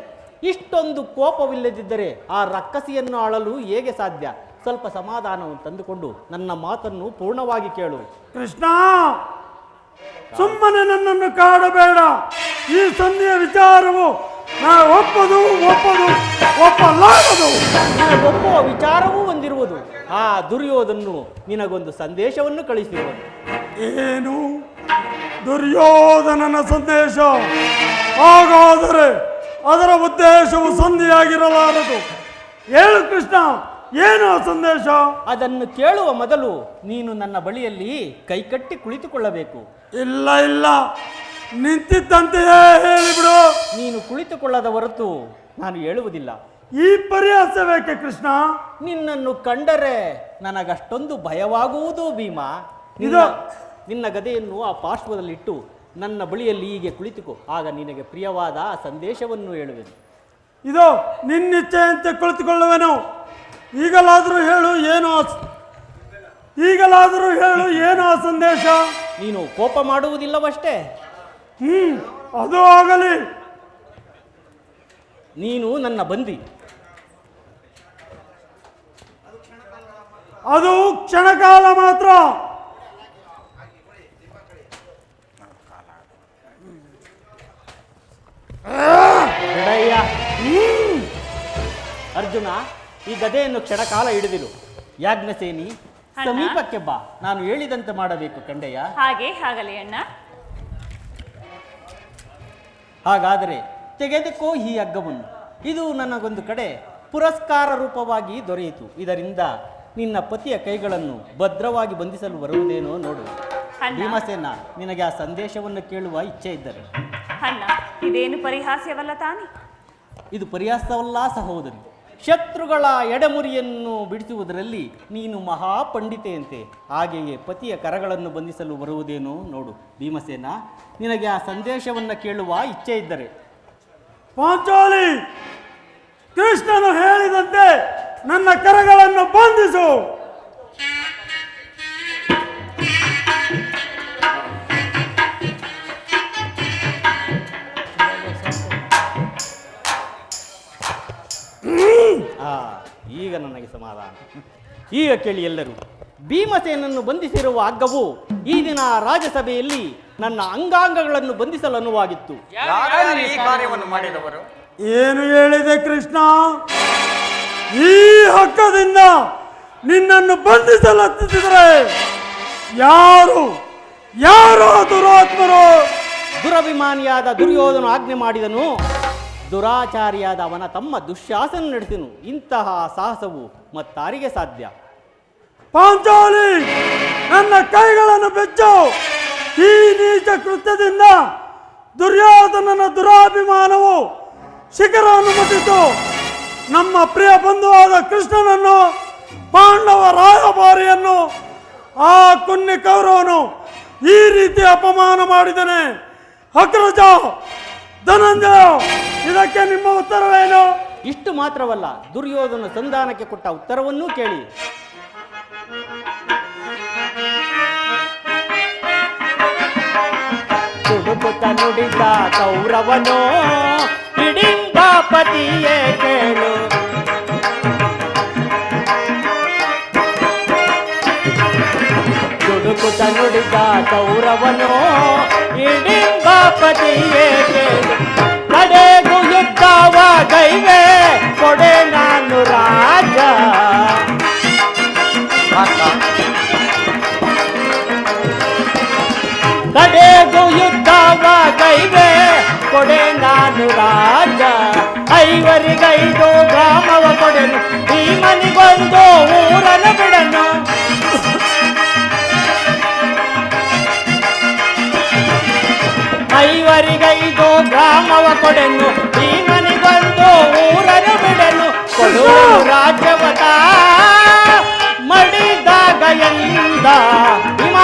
ಇಷ್ಟೊಂದು ಕೋಪವಿಲ್ಲದಿದ್ದರೆ ಆ ರಕ್ಕಸಿಯನ್ನು ಆಳಲು ಹೇಗೆ ಸಾಧ್ಯ? ಸ್ವಲ್ಪ ಸಮಾಧಾನವನ್ನು ತಂದುಕೊಂಡು ನನ್ನ ಮಾತನ್ನು ಪೂರ್ಣವಾಗಿ ಕೇಳು. ಕೃಷ್ಣ, ಸುಮ್ಮನೆ ನನ್ನನ್ನು ಕಾಡಬೇಡ. ಈ ಸಂಧಿಯ ವಿಚಾರವು ಒಪ್ಪಲಾಗದು. ಒಪ್ಪುವ ವಿಚಾರವೂ ಹೊಂದಿರುವುದು. ಆ ದುರ್ಯೋಧನನು ನಿನಗೊಂದು ಸಂದೇಶವನ್ನು ಕಳಿಸಿರುವುದು. ಏನು? ದುರ್ಯೋಧನನ ಸಂದೇಶ? ಹಾಗಾದರೆ ಅದರ ಉದ್ದೇಶವು ಸಂಧಿಯಾಗಿರಲಾರದು. ಹೇಳು ಕೃಷ್ಣ, ಏನು ಆ ಸಂದೇಶ? ಅದನ್ನು ಕೇಳುವ ಮೊದಲು ನೀನು ನನ್ನ ಬಳಿಯಲ್ಲಿ ಕೈಕಟ್ಟಿ ಕುಳಿತುಕೊಳ್ಳಬೇಕು. ಇಲ್ಲ, ನಿಂತಿದ್ದಂತೆಯೇ ಹೇಳಿಬಿಡು. ನೀನು ಕುಳಿತುಕೊಳ್ಳದ ಹೊರತು ನಾನು ಹೇಳುವುದಿಲ್ಲ. ಈ ಪರಿಹಾಸವೇಕೆ ಕೃಷ್ಣ? ನಿನ್ನನ್ನು ಕಂಡರೆ ನನಗಷ್ಟೊಂದು ಭಯವಾಗುವುದು ಭೀಮ. ನಿನ್ನ ಗದೆಯನ್ನು ಆ ಪಾರ್ಶ್ವದಲ್ಲಿಟ್ಟು ನನ್ನ ಬಳಿಯಲ್ಲಿ ಹೀಗೆ ಕುಳಿತುಕೋ. ಆಗ ನಿನಗೆ ಪ್ರಿಯವಾದ ಆ ಸಂದೇಶವನ್ನು ಹೇಳುವೆನು. ಇದು ನಿನ್ನಿಚ್ಛೆಯಂತೆ ಕುಳಿತುಕೊಳ್ಳುವೆನು. ಈಗಲಾದರೂ ಹೇಳು ಏನು ಆ ಸಂದೇಶ? ನೀನು ಕೋಪ ಮಾಡುವುದಿಲ್ಲವಷ್ಟೇ. ಅದು ಆಗಲಿ. ನೀನು ನನ್ನ ಬಂದಿ. ಅದು ಕ್ಷಣಕಾಲ ಮಾತ್ರ. ಅರ್ಜುನ, ಈ ಗದೆಯನ್ನು ಕ್ಷಣಕಾಲ ಹಿಡಿದಿರು. ಯಾಜ್ಞಸೇನಿ, ಸಮೀಪಕ್ಕೆ ಬಾ. ನಾನು ಹೇಳಿದಂತೆ ಮಾಡಬೇಕು ಕಂಡೆಯ. ಹಾಗಲಿ ಅಣ್ಣ. ಹಾಗಾದರೆ ತೆಗೆದುಕೋ ಈ ಹಗ್ಗವನ್ನು. ಇದು ನನಗೊಂದು ಕಡೆ ಪುರಸ್ಕಾರ ರೂಪವಾಗಿ ದೊರೆಯಿತು. ಇದರಿಂದ ನಿನ್ನ ಪತಿಯ ಕೈಗಳನ್ನು ಭದ್ರವಾಗಿ ಬಂಧಿಸಲು ಬರುವುದೇನೋ ನೋಡು. ಭೀಮಸೇನ, ನಿನಗೆ ಆ ಸಂದೇಶವನ್ನು ಕೇಳುವ ಇಚ್ಛೆ ಇದ್ದರೆ. ಅಣ್ಣ, ಇದೇನು ಪರಿಹಾಸ್ಯವಲ್ಲ ತಾನೆ? ಇದು ಪರಿಹಾಸವಲ್ಲ ಸಹೋದರಿ. ಶತ್ರುಗಳ ಎಡೆಮುರಿಯನ್ನು ಬಿಡಿಸುವುದರಲ್ಲಿ ನೀನು ಮಹಾಪಂಡಿತೆಯಂತೆ. ಹಾಗೆಯೇ ಪತಿಯ ಕರಗಳನ್ನು ಬಂಧಿಸಲು ಬರುವುದೇನು ನೋಡು. ಭೀಮಸೇನ, ನಿನಗೆ ಆ ಸಂದೇಶವನ್ನು ಕೇಳುವ ಇಚ್ಛೆ ಇದ್ದರೆ ಪಾಂಚಾಲಿ, ಕೃಷ್ಣನು ಹೇಳಿದಂತೆ ನನ್ನ ಕರಗಳನ್ನು ಬಂಧಿಸು. ಈಗ ನನಗೆ ಸಮಾಧಾನ. ಈಗ ಕೇಳಿ ಎಲ್ಲರೂ, ಭೀಮಸೇನನ್ನು ಬಂಧಿಸಿರುವ ಹಗ್ಗವು ಈ ದಿನ ರಾಜ್ಯಸಭೆಯಲ್ಲಿ ನನ್ನ ಅಂಗಾಂಗಗಳನ್ನು ಬಂಧಿಸಲು ಅನುವಾಗಿತ್ತು. ಯಾರು ಈ ಕಾರ್ಯವನ್ನು ಮಾಡಿದವರು? ಏನು ಹೇಳಿದೆ ಕೃಷ್ಣ? ಈ ಹಕ್ಕದಿಂದ ನಿನ್ನನ್ನು ಬಂಧಿಸಲತ್ತಿದ್ರೆ ಯಾರು ಯಾರು ದುರಾತ್ಮರು? ದುರಭಿಮಾನಿಯಾದ ದುರ್ಯೋಧನ ಆಜ್ಞೆ ಮಾಡಿದನು. ದುರಾಚಾರಿಯಾದ ಅವನ ತಮ್ಮ ದುಶ್ಯಾಸನ ನಡೆಸಿನು. ಇಂತಹ ಸಾಹಸವು ಮತ್ತಾರಿಗೆ ಸಾಧ್ಯ? ಪಾಂಚಾಲಿ, ನನ್ನ ಕೈಗಳನ್ನು ಬೆಚ್ಚು. ಈ ನೀಚ ಕೃತ್ಯದಿಂದ ದುರ್ಯೋಧನನ ದುರಾಭಿಮಾನವು ಶಿಖರವನ್ನು ಮುಟ್ಟಿತು. ನಮ್ಮ ಪ್ರಿಯ ಬಂಧುವಾದ ಕೃಷ್ಣನನ್ನು, ಪಾಂಡವ ರಾಯಭಾರಿಯನ್ನು, ಆ ಕುನ್ನಿ ಕೌರವನು ಈ ರೀತಿ ಅಪಮಾನ ಮಾಡಿದನೆ. ಅಗ್ರಜ ಧನಂಜಯ, ಇದಕ್ಕೆ ನಿಮ್ಮ ಉತ್ತರವೇನು? ಇಷ್ಟು ಮಾತ್ರವಲ್ಲ, ದುರ್ಯೋಧನ ಸಂಧಾನಕ್ಕೆ ಕೊಟ್ಟ ಉತ್ತರವನ್ನೂ ಕೇಳಿ. ತುಡುಕುತ್ತ ನುಡಿದ ಕೌರವನೋ ಹಿಡಿಂಬಾಪತಿಯೇ ಕೇಳು. ತುಡುಕುತ್ತ ನುಡಿದ ಕೌರವನೋ ಹಿಡಿಂಬಾಪತಿಯೇ ಕೇಳು. ಕಡೆಗೂ ಯುದ್ಧವ ಗೈವೆ ಕೊಡೆ ನಾನು ರಾಜ. ಕಡೆಗೂ ಯುದ್ಧವ ಗೈವೆ ಕೊಡೆ ನಾನು ರಾಜ. ಐವರಿಗೈದು ಗ್ರಾಮವ ಕೊಡೆನು, ಭೀಮನಿಗೊಂದು ಊರನ್ನು ಬಿಡನು. ಐವರಿಗೈದು ಗ್ರಾಮವ ಕೊಡೆನು, ಭೀಮನಿಗೊಂದು ಊರನ್ನು ಬಿಡನು. ಕೊಡುವನು ರಾಜ್ಯವತ ಮಡಿದಾಗ ಎಂದ ಭೀಮ.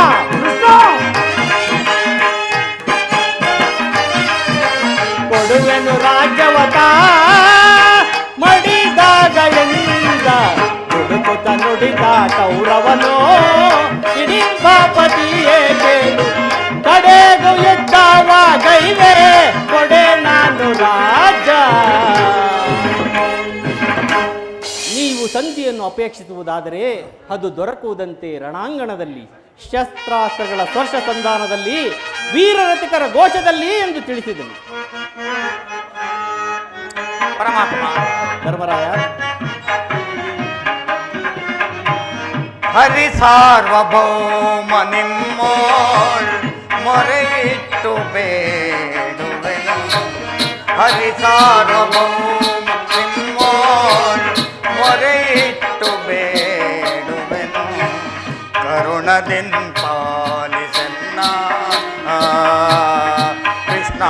ಕೊಡುವೆನು ರಾಜ್ಯವತ ಮಡಿದಾಗ ಎಂದ. ಹುಡುಕುತ್ತ ನುಡಿದ ಕೌರವನೋ ಹಿಡಿಂಬಾಪತಿಯೇ ಕೇಳು. ಕಡೆಗೂ ಯುದ್ಧವ ಗೈವೆ ಕೊಡೆ ನಾನು ರಾಜ. ನೀವು ಸಂಧಿಯನ್ನು ಅಪೇಕ್ಷಿಸುವುದಾದರೆ ಅದು ದೊರಕುವುದಂತೆ ರಣಾಂಗಣದಲ್ಲಿ, ಶಸ್ತ್ರಾಸ್ತ್ರಗಳ ಸ್ಪರ್ಶ ಸಂಧಾನದಲ್ಲಿ, ವೀರರತಿಕರ ಘೋಷದಲ್ಲಿ ಎಂದು ತಿಳಿಸಿದನು. ಪರಮಾತ್ಮ ಧರ್ಮರಾಯ, ಹರಿ ಸಾರ್ವಭೌಮ ನಿಮ್ಮೋಳ್ ಮೊರೆಯಿಟ್ಟು ಬೇಡುವೆನು. ಹರಿ ಸಾರ್ವಭೌಮ ನಿಮ್ಮೋಳ್ ಮೊರೆಯಿಟ್ಟು ಬೇಡುವೆನು. ಕರುಣದಿನ್ ಪಾಲಿಸನ್ನ ಕೃಷ್ಣ.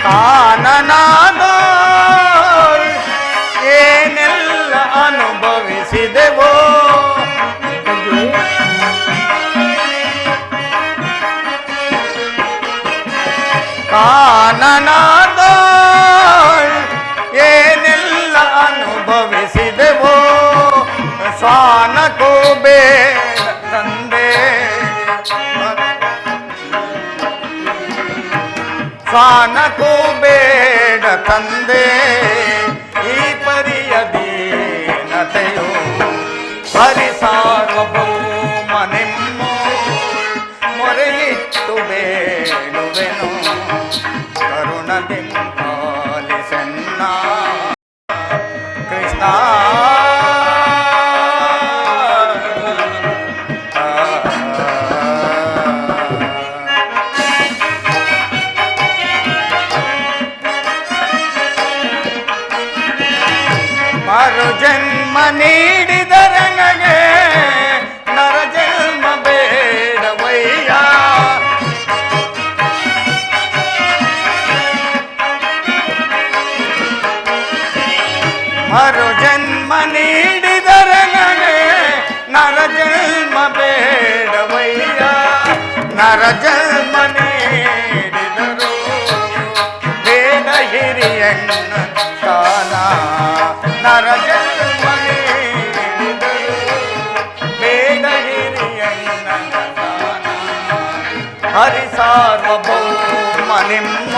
ಕಾನನಾದ ಏನೆಲ್ಲ ಅನುಭವಿಸಿದೆವೋ, ಕಾನನಾದ ಏನೆಲ್ಲ ಅನುಭವಿಸಿದೆವೋ. ಸ್ವಾನಕ್ಕೂ ಬೇಡ ತಂದೆ, ಸ್ವಾನಕ್ಕೂ ಬೇಡ ತಂದೆ ಈ ಪರಿಯ ದೀನತೆಯು. ಹರಿ ಸಾರ್ವಭೌಮ ನಿಮ್ಮ ಮೊರೆಯಿಟ್ಟು ಬೇಡುವೆನು. ಕರುಣದಿಂದ ಪಾಲಿಸನ್ನ ಕೃಷ್ಣ. ಮರು ಜನ್ಮ ನೀಡಿದ ರಂಗಗೆ ಮರು ಜನ್ಮ ನೀಡಿದರೆ ನನಗೆ ನರ ಜನ್ಮ ಬೇಡವಯ್ಯ. ನರ ಜನ್ಮ ನೀಡಿದರು ಬೇಡ ಹಿರಿಯಣ್ಣ ಸ್ಥಾನ. ನರ ಜನ್ಮ ನೀಡಿದರು ಬೇಡ ಹಿರಿಯಣ್ಣ ಸ್ಥಾನ. ಹರಿ ಸಾರ್ವಭೌಮ ನಿಮ್ಮ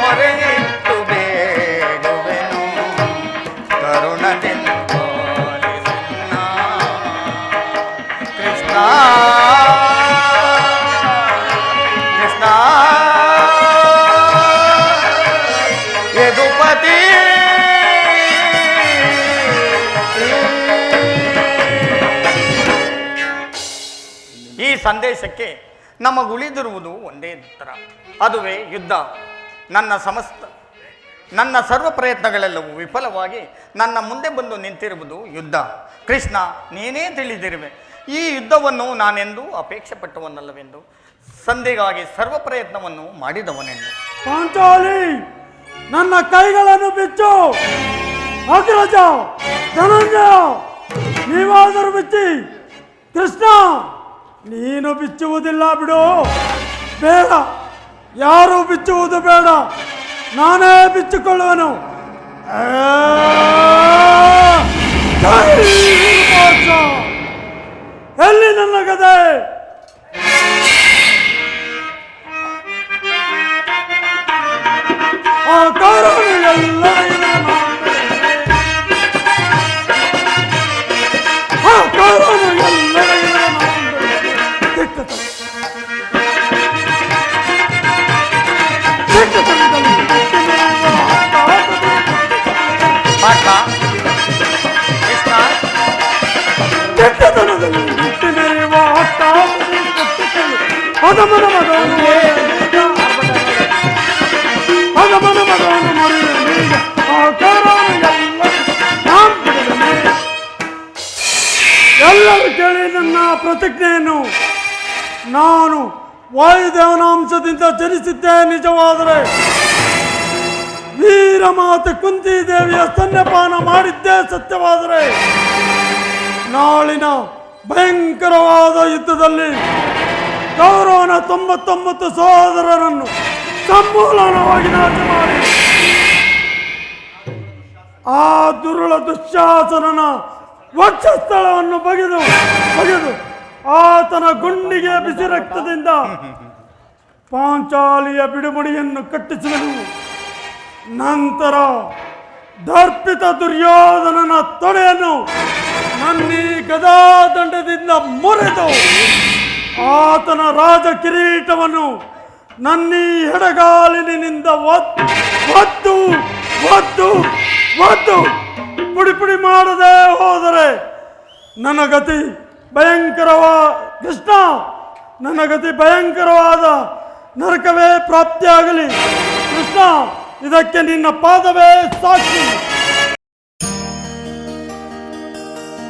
ಮೊರೆಯಿಟ್ಟು ಬೇಡುವೆನು ಕರುಣದಿಂದ ಪಾಲಿಸನ್ನ. ಕೃಷ್ಣ ಕೃಷ್ಣ ಯದುಪತಿ ಈ ಸಂದೇಶಕ್ಕೆ ನಮಗುಳಿದಿರುವುದು ಒಂದೇ ಉತ್ತರ, ಅದುವೇ ಯುದ್ಧ. ನನ್ನ ಸರ್ವ ಪ್ರಯತ್ನಗಳೆಲ್ಲವೂ ವಿಫಲವಾಗಿ ನನ್ನ ಮುಂದೆ ಬಂದು ನಿಂತಿರುವುದು ಯುದ್ಧ. ಕೃಷ್ಣ, ನೀನೇ ತಿಳಿದಿರುವೆ ಈ ಯುದ್ಧವನ್ನು ನಾನೆಂದೂ ಅಪೇಕ್ಷೆ ಪಟ್ಟವನ್ನಲ್ಲವೆಂದು, ಸಂಧಿಗಾಗಿ ಸರ್ವ ಪ್ರಯತ್ನವನ್ನು ಮಾಡಿದವನೆಂದು. ಪಾಂಚಾಲಿ, ನನ್ನ ಕೈಗಳನ್ನು ಬಿಚ್ಚು. ಅಗ್ರಜ, ಧನಂಜಯ, ನೀವಾದರೂ ಬಿಚ್ಚಿ. ಕೃಷ್ಣ, ನೀನು ಬಿಚ್ಚುವುದಿಲ್ಲ ಬಿಡು. ಬೇಡ, ಯಾರೂ ಬಿಚ್ಚುವುದು ಬೇಡ, ನಾನೇ ಬಿಚ್ಚಿಕೊಳ್ಳುವನು. ಎಲ್ಲಿ ನನ್ನ ಗದೆ? ಆ ಕರುಣೆಯೆಲ್ಲ ಪಾಠ ಕೃಷ್ಣ ಕೆಟ್ಟತನದಲ್ಲಿ ಹುಟ್ಟಿ ಮೆರೆಯುವ ಪದಮನ ಮಗವನ್ನು ಮರೆಯುವ ಆ ಕರುಣೆಯೆಲ್ಲ ಎಲ್ಲರೂ ಕೇಳಿ ನನ್ನ ಪ್ರತಿಜ್ಞೆಯನ್ನು. ನಾನು ವಾಯುದೇವನಾಂಶದಿಂದ ಜನಿಸಿದ್ದೆ ನಿಜವಾದರೆ, ವೀರಮಾತೆ ಕುಂತಿ ದೇವಿಯ ಸ್ತನ್ಯಪಾನ ಮಾಡಿದ್ದೇ ಸತ್ಯವಾದರೆ, ನಾಳಿನ ಭಯಂಕರವಾದ ಯುದ್ಧದಲ್ಲಿ ಕೌರವನ 99 ಸಹೋದರರನ್ನು ಸಮೂಲವಾಗಿ ನಾಶ ಮಾಡಿ ಆ ದುರುಳ ದುಶ್ಯಾಸನನ ವಕ್ಷಸ್ಥಳವನ್ನು ಬಗೆದು ಆತನ ಗುಂಡಿಗೆ ಬಿಸಿ ರಕ್ತದಿಂದ ಪಾಂಚಾಲಿಯ ಬಿಡುಮುಡಿಯನ್ನು ಕಟ್ಟಿಸುವನು. ನಂತರ ದರ್ಪಿತ ದುರ್ಯೋಧನನ ತೊಡೆಯನ್ನು ನನ್ನೀ ಗದಾದಂಡದಿಂದ ಮುರಿದು ಆತನ ರಾಜ ಕಿರೀಟವನ್ನು ನನ್ನೀ ಎಡಗಾಲಿನಿಂದ ಒದ್ದು ಪುಡಿ ಪುಡಿ ಮಾಡದೆ ಹೋದರೆ ನನ್ನ ಗತಿ ಕೃಷ್ಣ, ನನ್ನ ಗತಿ ಭಯಂಕರವಾದ ನರಕವೇ ಪ್ರಾಪ್ತಿಯಾಗಲಿ. ಕೃಷ್ಣ, ಇದಕ್ಕೆ ನಿನ್ನ ಪಾದವೇ ಸಾಕ್ಷಿ.